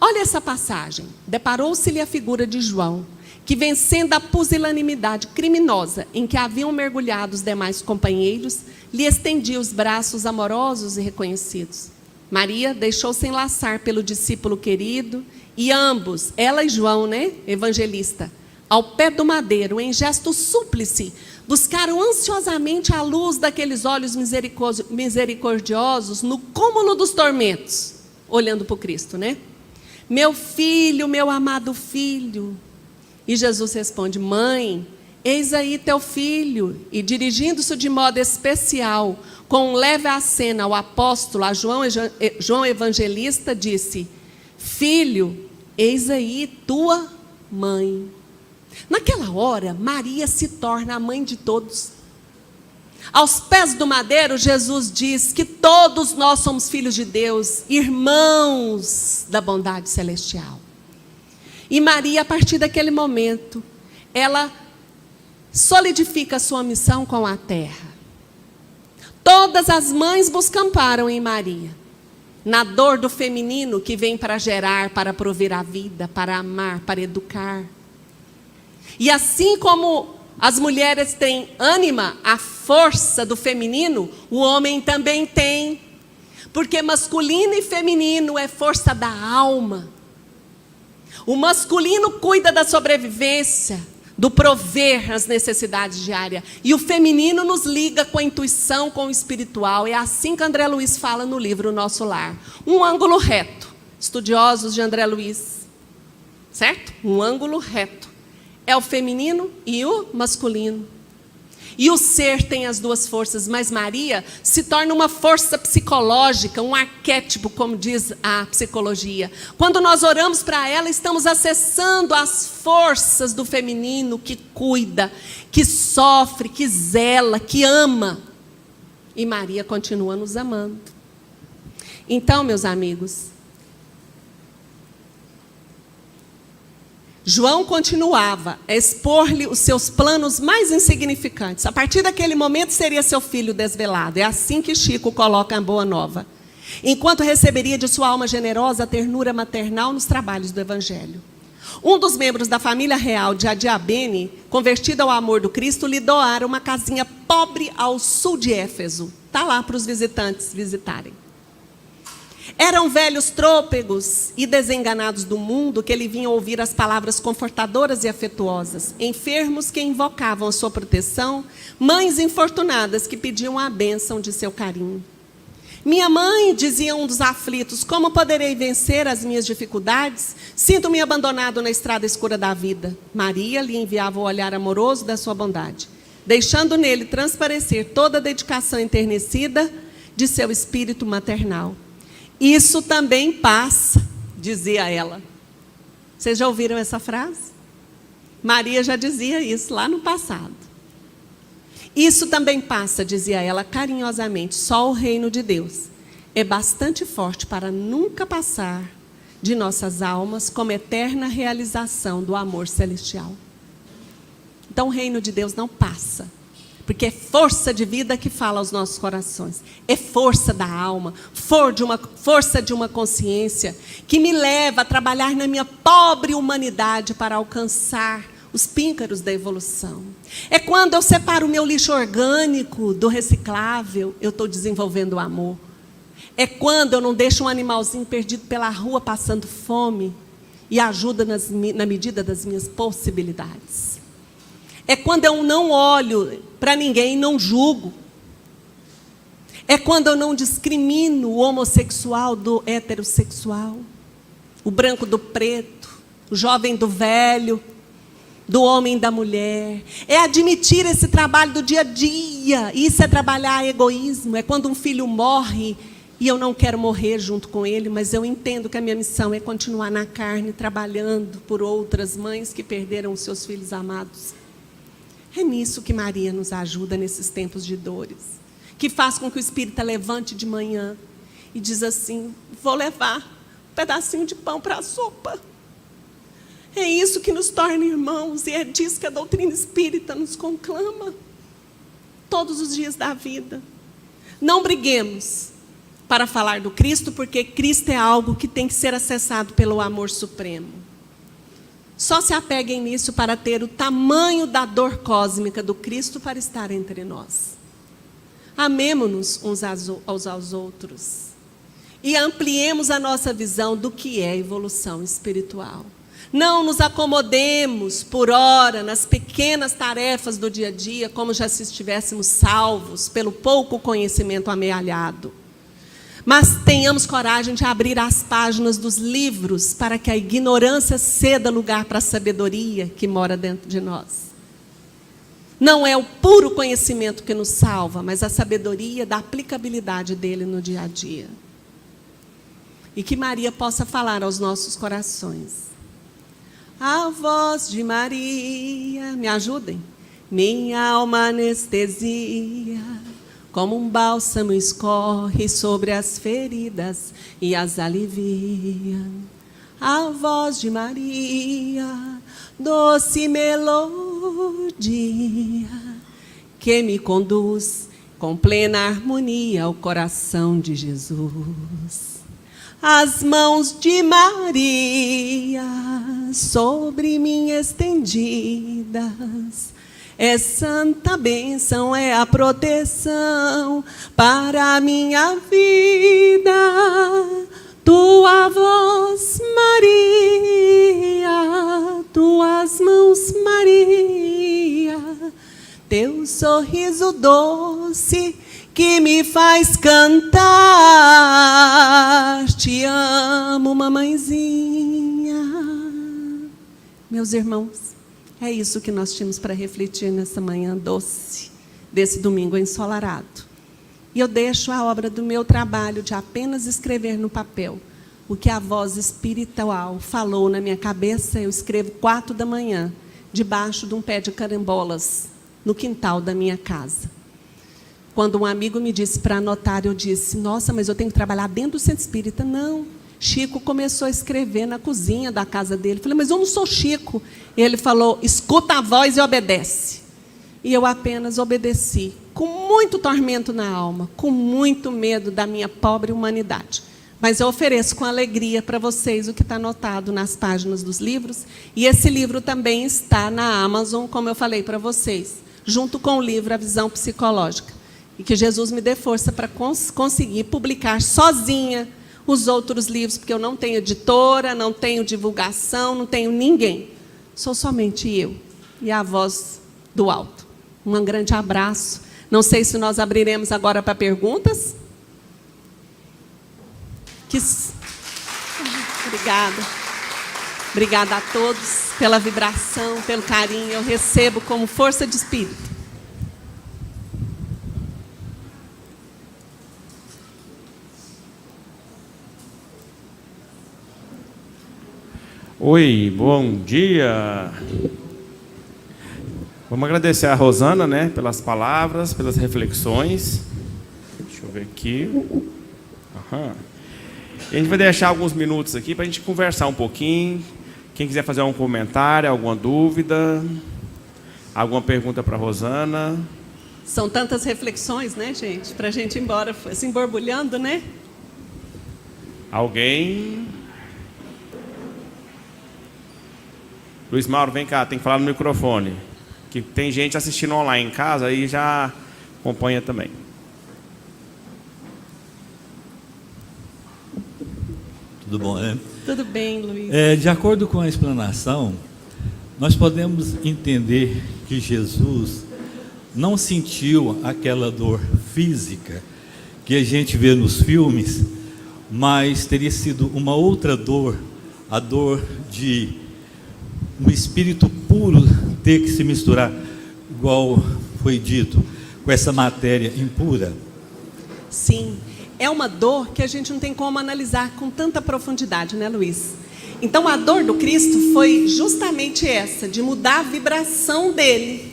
Olha essa passagem. Deparou-se-lhe a figura de João, que, vencendo a pusilanimidade criminosa em que haviam mergulhado os demais companheiros, lhe estendia os braços amorosos e reconhecidos. Maria deixou-se enlaçar pelo discípulo querido, e ambos, ela e João, né, evangelista, ao pé do madeiro, em gesto súplice, buscaram ansiosamente a luz daqueles olhos misericordiosos no cúmulo dos tormentos, olhando para o Cristo, né? Meu filho, meu amado filho. E Jesus responde: mãe, eis aí teu filho. E dirigindo-se de modo especial, com um leve aceno ao apóstolo, a João Evangelista, disse: filho, eis aí tua mãe. Naquela hora, Maria se torna a mãe de todos. Aos pés do madeiro, Jesus diz que todos nós somos filhos de Deus, irmãos da bondade celestial. E Maria, a partir daquele momento, ela solidifica a sua missão com a terra. Todas as mães buscam amparo em Maria, na dor do feminino que vem para gerar, para prover a vida, para amar, para educar. E assim como as mulheres têm ânima, a força do feminino, o homem também tem. Porque masculino e feminino é força da alma. O masculino cuida da sobrevivência, do prover as necessidades diárias. E o feminino nos liga com a intuição, com o espiritual. É assim que André Luiz fala no livro Nosso Lar. Um ângulo reto. Estudiosos de André Luiz. Certo? Um ângulo reto. É o feminino e o masculino. E o ser tem as duas forças, mas Maria se torna uma força psicológica, um arquétipo, como diz a psicologia. Quando nós oramos para ela, estamos acessando as forças do feminino que cuida, que sofre, que zela, que ama. E Maria continua nos amando. Então, meus amigos, João continuava a expor-lhe os seus planos mais insignificantes. A partir daquele momento seria seu filho desvelado. É assim que Chico coloca a Boa Nova. Enquanto receberia de sua alma generosa a ternura maternal nos trabalhos do Evangelho. Um dos membros da família real de Adiabene, convertido ao amor do Cristo, lhe doara uma casinha pobre ao sul de Éfeso. Está lá para os visitantes visitarem. Eram velhos trôpegos e desenganados do mundo que lhe vinham ouvir as palavras confortadoras e afetuosas, enfermos que invocavam a sua proteção, mães infortunadas que pediam a bênção de seu carinho. Minha mãe, dizia um dos aflitos, como poderei vencer as minhas dificuldades? Sinto-me abandonado na estrada escura da vida. Maria lhe enviava o olhar amoroso da sua bondade, deixando nele transparecer toda a dedicação enternecida de seu espírito maternal. Isso também passa, dizia ela. Vocês já ouviram essa frase? Maria já dizia isso lá no passado. Isso também passa, dizia ela carinhosamente. Só o reino de Deus é bastante forte para nunca passar de nossas almas como eterna realização do amor celestial. Então o reino de Deus não passa, porque é força de vida que fala aos nossos corações. É força da alma, força de uma consciência que me leva a trabalhar na minha pobre humanidade para alcançar os píncaros da evolução. É quando eu separo o meu lixo orgânico do reciclável, eu estou desenvolvendo o amor. É quando eu não deixo um animalzinho perdido pela rua passando fome e ajuda na medida das minhas possibilidades. É quando eu não olho para ninguém e não julgo. É quando eu não discrimino o homossexual do heterossexual, o branco do preto, o jovem do velho, do homem e da mulher. É admitir esse trabalho do dia a dia. Isso é trabalhar egoísmo. É quando um filho morre e eu não quero morrer junto com ele, mas eu entendo que a minha missão é continuar na carne, trabalhando por outras mães que perderam os seus filhos amados. É nisso que Maria nos ajuda nesses tempos de dores, que faz com que o espírita levante de manhã e diz assim: vou levar um pedacinho de pão para a sopa. É isso que nos torna irmãos, e é disso que a doutrina espírita nos conclama todos os dias da vida. Não briguemos para falar do Cristo, porque Cristo é algo que tem que ser acessado pelo amor supremo. Só se apeguem nisso para ter o tamanho da dor cósmica do Cristo para estar entre nós. Amemo-nos uns aos outros e ampliemos a nossa visão do que é evolução espiritual. Não nos acomodemos por hora nas pequenas tarefas do dia a dia, como já se estivéssemos salvos pelo pouco conhecimento amealhado. Mas tenhamos coragem de abrir as páginas dos livros para que a ignorância ceda lugar para a sabedoria que mora dentro de nós. Não é o puro conhecimento que nos salva, mas a sabedoria da aplicabilidade dele no dia a dia. E que Maria possa falar aos nossos corações. A voz de Maria, me ajudem. Minha alma anestesia, como um bálsamo escorre sobre as feridas e as alivia. A voz de Maria, doce melodia, que me conduz com plena harmonia ao coração de Jesus. As mãos de Maria sobre mim estendidas, é santa bênção, é a proteção para a minha vida. Tua voz, Maria, tuas mãos, Maria, teu sorriso doce que me faz cantar. Te amo, mamãezinha. Meus irmãos, é isso que nós tínhamos para refletir nessa manhã doce, desse domingo ensolarado. E eu deixo a obra do meu trabalho de apenas escrever no papel o que a voz espiritual falou na minha cabeça. Eu escrevo 4 da manhã, debaixo de um pé de carambolas, no quintal da minha casa. Quando um amigo me disse para anotar, eu disse: nossa, mas eu tenho que trabalhar dentro do centro espírita. Não. Chico começou a escrever na cozinha da casa dele. Eu falei: mas eu não sou Chico. E ele falou: escuta a voz e obedece. E eu apenas obedeci, com muito tormento na alma, com muito medo da minha pobre humanidade. Mas eu ofereço com alegria para vocês o que está anotado nas páginas dos livros. E esse livro também está na Amazon, como eu falei para vocês, junto com o livro A Visão Psicológica. E que Jesus me dê força para conseguir publicar sozinha os outros livros, porque eu não tenho editora, não tenho divulgação, não tenho ninguém. Sou somente eu e a voz do alto. Um grande abraço. Não sei se nós abriremos agora para perguntas. Obrigada. Obrigada a todos pela vibração, pelo carinho. Eu recebo como força de espírito. Oi, bom dia. Vamos agradecer a Rosana, né, pelas palavras, pelas reflexões. Deixa eu ver aqui. Aham. E a gente vai deixar alguns minutos aqui para a gente conversar um pouquinho. Quem quiser fazer algum comentário, alguma dúvida, alguma pergunta para a Rosana. São tantas reflexões, né, gente? Para a gente ir embora, assim, borbulhando, né? Alguém? Luiz Mauro, vem cá, tem que falar no microfone. Que tem gente assistindo online em casa e já acompanha também. Tudo bom, né? Tudo bem, Luiz. De acordo com a explanação, nós podemos entender que Jesus não sentiu aquela dor física que a gente vê nos filmes, mas teria sido uma outra dor, a dor de um espírito puro ter que se misturar, igual foi dito, com essa matéria impura. Sim, é uma dor que a gente não tem como analisar com tanta profundidade, né, Luiz? Então, a dor do Cristo foi justamente essa, de mudar a vibração dele,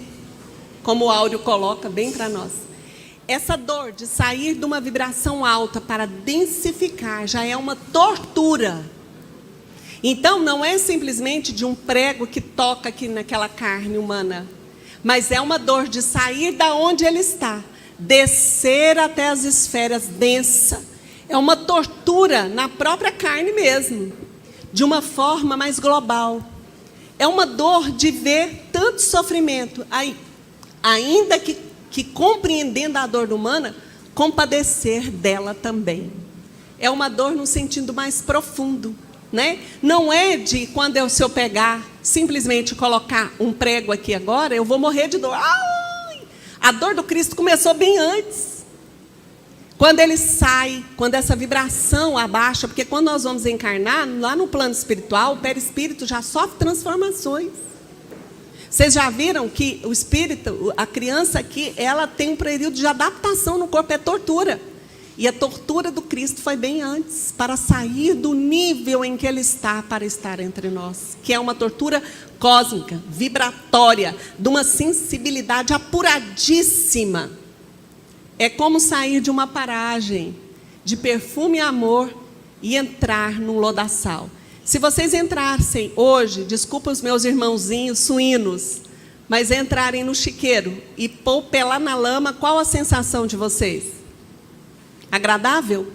como o Áureo coloca bem para nós. Essa dor de sair de uma vibração alta para densificar já é uma tortura. Então, não é simplesmente de um prego que toca aqui naquela carne humana, mas é uma dor de sair da onde ele está, descer até as esferas densas. É uma tortura na própria carne mesmo, de uma forma mais global. É uma dor de ver tanto sofrimento, ainda que compreendendo a dor humana, compadecer dela também. É uma dor no sentido mais profundo. Né? Não é de quando se eu pegar, simplesmente colocar um prego aqui agora, eu vou morrer de dor. Ai! A dor do Cristo começou bem antes. Quando ele sai, quando essa vibração abaixa, porque quando nós vamos encarnar, lá no plano espiritual, o perispírito já sofre transformações. Vocês já viram que o espírito, a criança aqui, ela tem um período de adaptação no corpo, é tortura. E a tortura do Cristo foi bem antes, para sair do nível em que ele está, para estar entre nós. Que é uma tortura cósmica, vibratória, de uma sensibilidade apuradíssima. É como sair de uma paragem de perfume e amor e entrar num lodaçal. Se vocês entrassem hoje, desculpa os meus irmãozinhos suínos, mas entrarem no chiqueiro e pôr o pé lá na lama, qual a sensação de vocês? Agradável?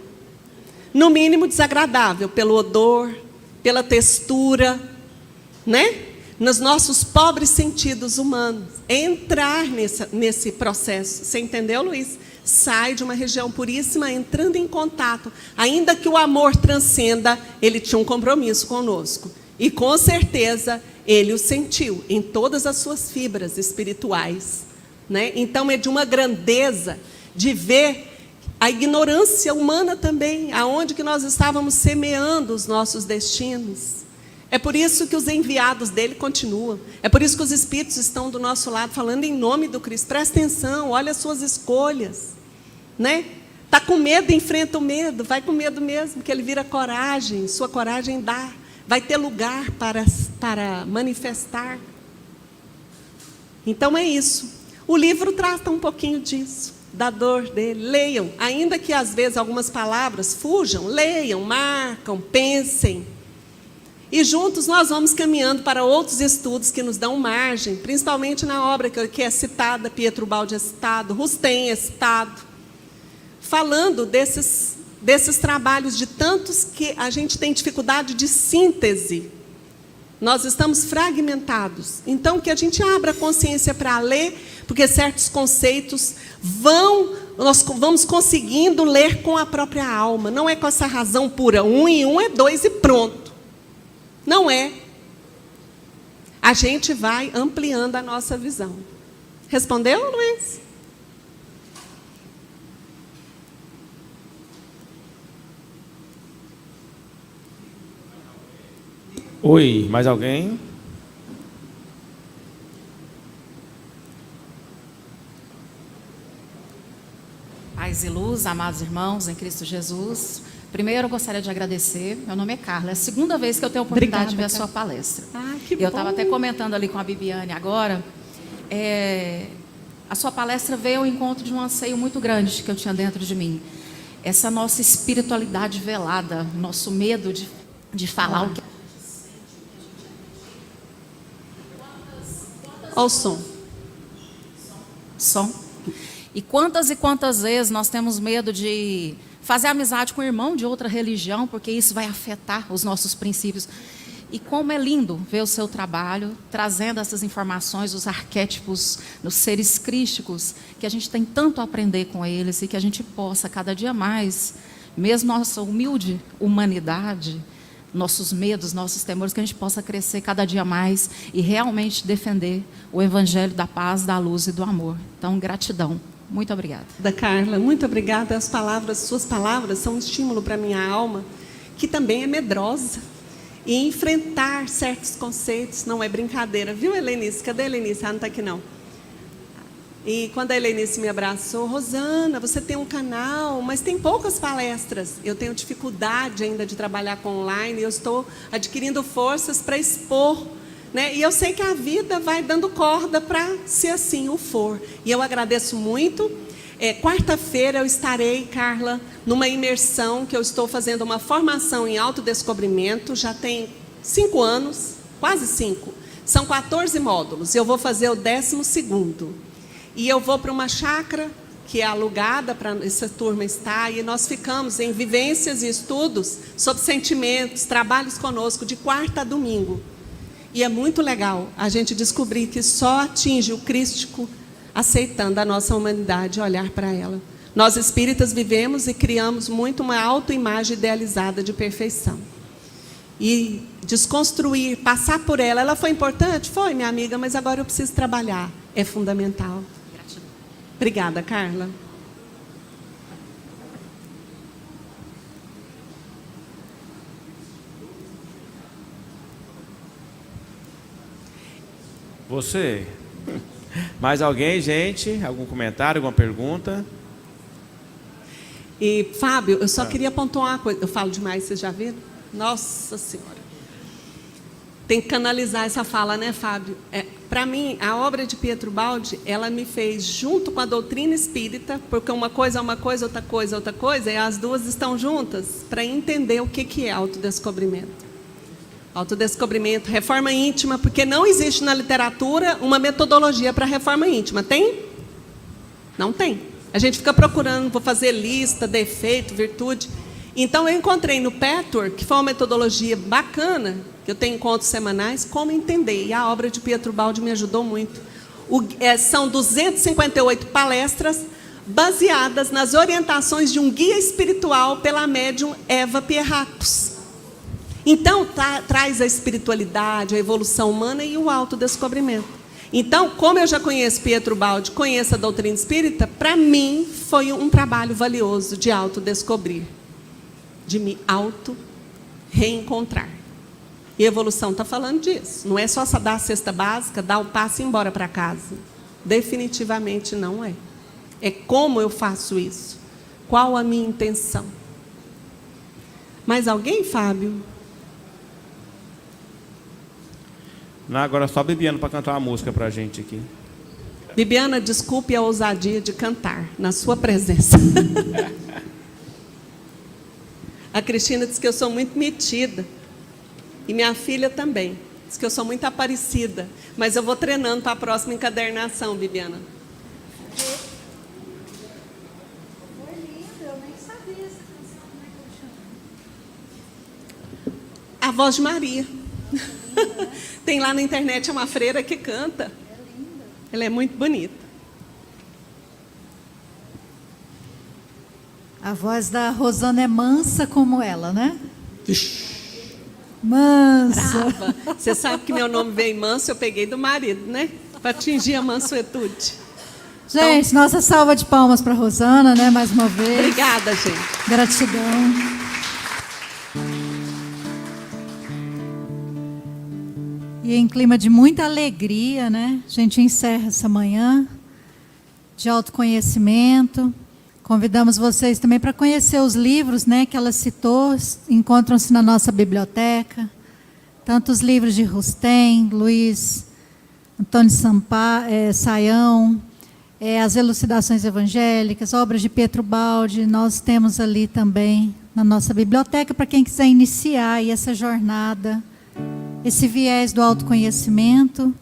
No mínimo desagradável, pelo odor, pela textura, né? Nos nossos pobres sentidos humanos. Entrar nesse processo. Você entendeu, Luiz? Sai de uma região puríssima, entrando em contato. Ainda que o amor transcenda, ele tinha um compromisso conosco. E com certeza, ele o sentiu em todas as suas fibras espirituais. Né? Então, é de uma grandeza de ver a ignorância humana também, aonde que nós estávamos semeando os nossos destinos. É por isso que os enviados dele continuam. É por isso que os espíritos estão do nosso lado, falando em nome do Cristo. Presta atenção, olha as suas escolhas. Né? Está com medo, enfrenta o medo. Vai com medo mesmo, que ele vira coragem. Sua coragem vai ter lugar para manifestar. Então é isso. O livro trata um pouquinho disso. Da dor dele, leiam, ainda que às vezes algumas palavras fujam, leiam, marcam, pensem. E juntos nós vamos caminhando para outros estudos que nos dão margem, principalmente na obra que é citada, Pietro Baldi é citado, Rustem é citado, falando desses desses trabalhos de tantos que a gente tem dificuldade de síntese. Nós estamos fragmentados. Então, que a gente abra a consciência para ler, porque certos conceitos nós vamos conseguindo ler com a própria alma. Não é com essa razão pura. 1 e 1 é 2 e pronto. Não é. A gente vai ampliando a nossa visão. Respondeu, Luiz? Oi, mais alguém? Paz e luz, amados irmãos em Cristo Jesus. Primeiro, eu gostaria de agradecer. Meu nome é Carla. É a segunda vez que eu tenho a oportunidade de ver a sua palestra. Que bom. Eu estava até comentando ali com a Bibiane agora. A sua palestra veio ao encontro de um anseio muito grande que eu tinha dentro de mim. Essa nossa espiritualidade velada, nosso medo de falar o que... Olha o som. Som. E quantas vezes nós temos medo de fazer amizade com um irmão de outra religião, porque isso vai afetar os nossos princípios. E como é lindo ver o seu trabalho, trazendo essas informações, os arquétipos, nos seres crísticos, que a gente tem tanto a aprender com eles, e que a gente possa, cada dia mais, mesmo nossa humilde humanidade, nossos medos, nossos temores, que a gente possa crescer cada dia mais e realmente defender o evangelho da paz, da luz e do amor. Então, gratidão. Muito obrigada. Carla, muito obrigada. As suas palavras são um estímulo para a minha alma, que também é medrosa. E enfrentar certos conceitos não é brincadeira. Viu, Helenice? Cadê a Helenice? Ela não está aqui, não. E quando a Helenice me abraçou, Rosana, você tem um canal, mas tem poucas palestras. Eu tenho dificuldade ainda de trabalhar com online, eu estou adquirindo forças para expor, né? E eu sei que a vida vai dando corda para, se assim o for. E eu agradeço muito. Quarta-feira eu estarei, Carla, numa imersão que eu estou fazendo uma formação em autodescobrimento, já tem 5 anos, quase 5. São 14 módulos, eu vou fazer o 12º. E eu vou para uma chácara que é alugada para essa turma estar, e nós ficamos em vivências e estudos sobre sentimentos, trabalhos conosco, de quarta a domingo. E é muito legal a gente descobrir que só atinge o crístico aceitando a nossa humanidade e olhar para ela. Nós espíritas vivemos e criamos muito uma autoimagem idealizada de perfeição. E desconstruir, passar por ela. Ela foi importante? Foi, minha amiga, mas agora eu preciso trabalhar. É fundamental. Gratidão. Obrigada, Carla. Você? Mais alguém, gente? Algum comentário, alguma pergunta? E, Fábio, eu só queria pontuar uma coisa. Eu falo demais, vocês já viram? Nossa Senhora. Tem que canalizar essa fala, né, Fábio? Para mim, a obra de Pietro Baldi, ela me fez junto com a doutrina espírita, porque uma coisa é uma coisa, outra coisa é outra coisa, e as duas estão juntas para entender o que é autodescobrimento. Autodescobrimento, reforma íntima, porque não existe na literatura uma metodologia para reforma íntima. Tem? Não tem. A gente fica procurando, vou fazer lista, defeito, virtude. Então, eu encontrei no Petworth, que foi uma metodologia bacana, que eu tenho encontros semanais, como entender. E a obra de Pietro Baldi me ajudou muito. São 258 palestras baseadas nas orientações de um guia espiritual pela médium Eva Pierratos. Então, traz a espiritualidade, a evolução humana e o autodescobrimento. Então, como eu já conheço Pietro Baldi, conheço a doutrina espírita, para mim foi um trabalho valioso de autodescobrir, de me auto-reencontrar. E a evolução está falando disso. Não é só dar a cesta básica, dar o passo e ir embora para casa. Definitivamente não é. É como eu faço isso. Qual a minha intenção? Mais alguém, Fábio? Não, agora só a Bibiana para cantar uma música para a gente aqui. Bibiana, desculpe a ousadia de cantar na sua presença. A Cristina diz que eu sou muito metida. E minha filha também. Diz que eu sou muito aparecida. Mas eu vou treinando para a próxima encadernação, Bibiana. Foi lindo, eu nem sabia essa canção. a voz de Maria. Tem lá na internet uma freira que canta. Ela é muito bonita. A voz da Rosana é mansa como ela, né? Mansa. Brava. Você sabe que meu nome veio manso, eu peguei do marido, né? Para atingir a mansuetude. Gente, nossa salva de palmas para Rosana, né? Mais uma vez. Obrigada, gente. Gratidão. E em clima de muita alegria, né? A gente encerra essa manhã de autoconhecimento. Convidamos vocês também para conhecer os livros, né, que ela citou, encontram-se na nossa biblioteca. Tanto os livros de Rustem, Luiz Antônio Saião, as Elucidações Evangélicas, obras de Pietro Baldi, nós temos ali também na nossa biblioteca para quem quiser iniciar aí essa jornada, esse viés do autoconhecimento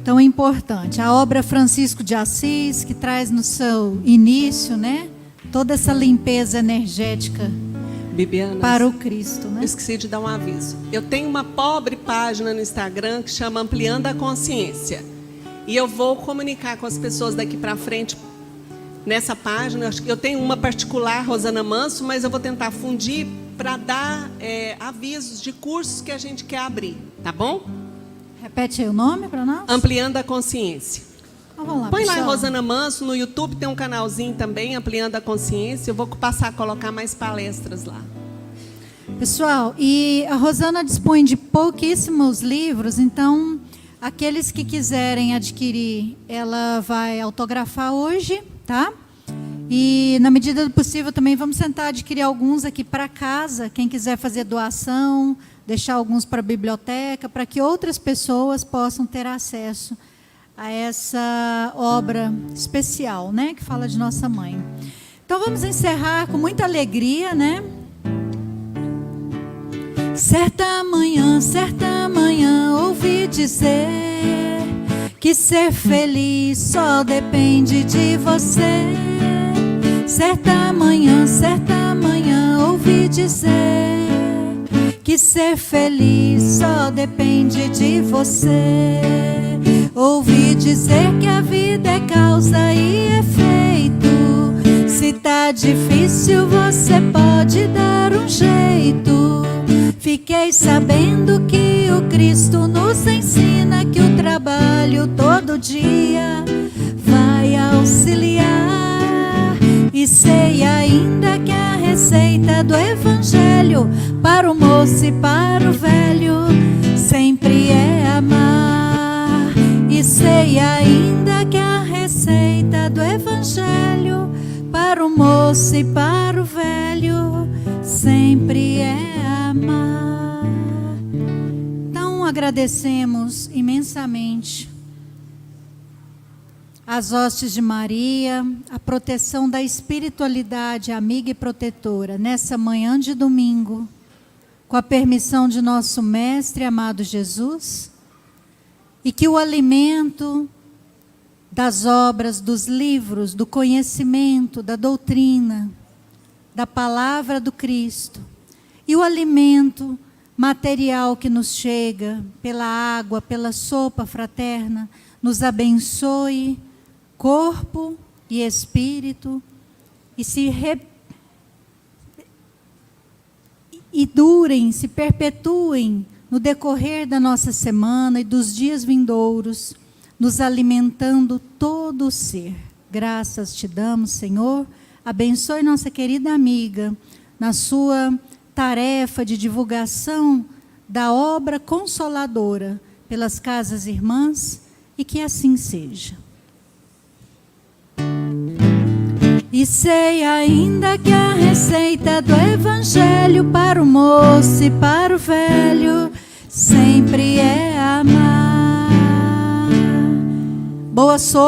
tão importante. A obra Francisco de Assis, que traz no seu início, né, toda essa limpeza energética Bibiana, para o Cristo, né? eu esqueci de dar um aviso. Eu tenho uma pobre página no Instagram que chama Ampliando a Consciência. E eu vou comunicar com as pessoas daqui para frente nessa página. Eu tenho uma particular, Rosana Manso, mas eu vou tentar fundir para dar avisos de cursos que a gente quer abrir, tá bom? Repete aí o nome para nós. Ampliando a Consciência. Então, vamos lá, Põe lá pessoal. Rosana Manso, no YouTube tem um canalzinho também, Ampliando a Consciência. Eu vou passar a colocar mais palestras lá. Pessoal, e a Rosana dispõe de pouquíssimos livros, então aqueles que quiserem adquirir, ela vai autografar hoje, tá? E na medida do possível também vamos tentar adquirir alguns aqui para casa, quem quiser fazer doação, deixar alguns para a biblioteca, para que outras pessoas possam ter acesso a essa obra especial, né, que fala de nossa mãe. Então vamos encerrar com muita alegria, né? Certa manhã ouvi dizer que ser feliz só depende de você. Certa manhã ouvi dizer que ser feliz só depende de você. Ouvi dizer que a vida é causa e efeito. Se tá difícil, você pode dar um jeito. Fiquei sabendo que o Cristo nos ensina que o trabalho todo dia vai auxiliar. E sei ainda que a receita do Evangelho para o moço e para o velho sempre é amar. E sei ainda que a receita do Evangelho para o moço e para o velho sempre é amar. Então agradecemos imensamente as hostes de Maria, a proteção da espiritualidade amiga e protetora nessa manhã de domingo, com a permissão de nosso Mestre amado Jesus, e que o alimento das obras, dos livros, do conhecimento, da doutrina, da palavra do Cristo, e o alimento material que nos chega pela água, pela sopa fraterna, nos abençoe corpo e espírito, e durem, se perpetuem no decorrer da nossa semana e dos dias vindouros, nos alimentando todo o ser. Graças te damos, Senhor. Abençoe nossa querida amiga na sua tarefa de divulgação da obra consoladora pelas casas irmãs, e que assim seja. E sei ainda que a receita do Evangelho para o moço e para o velho sempre é amar. Boa sopa.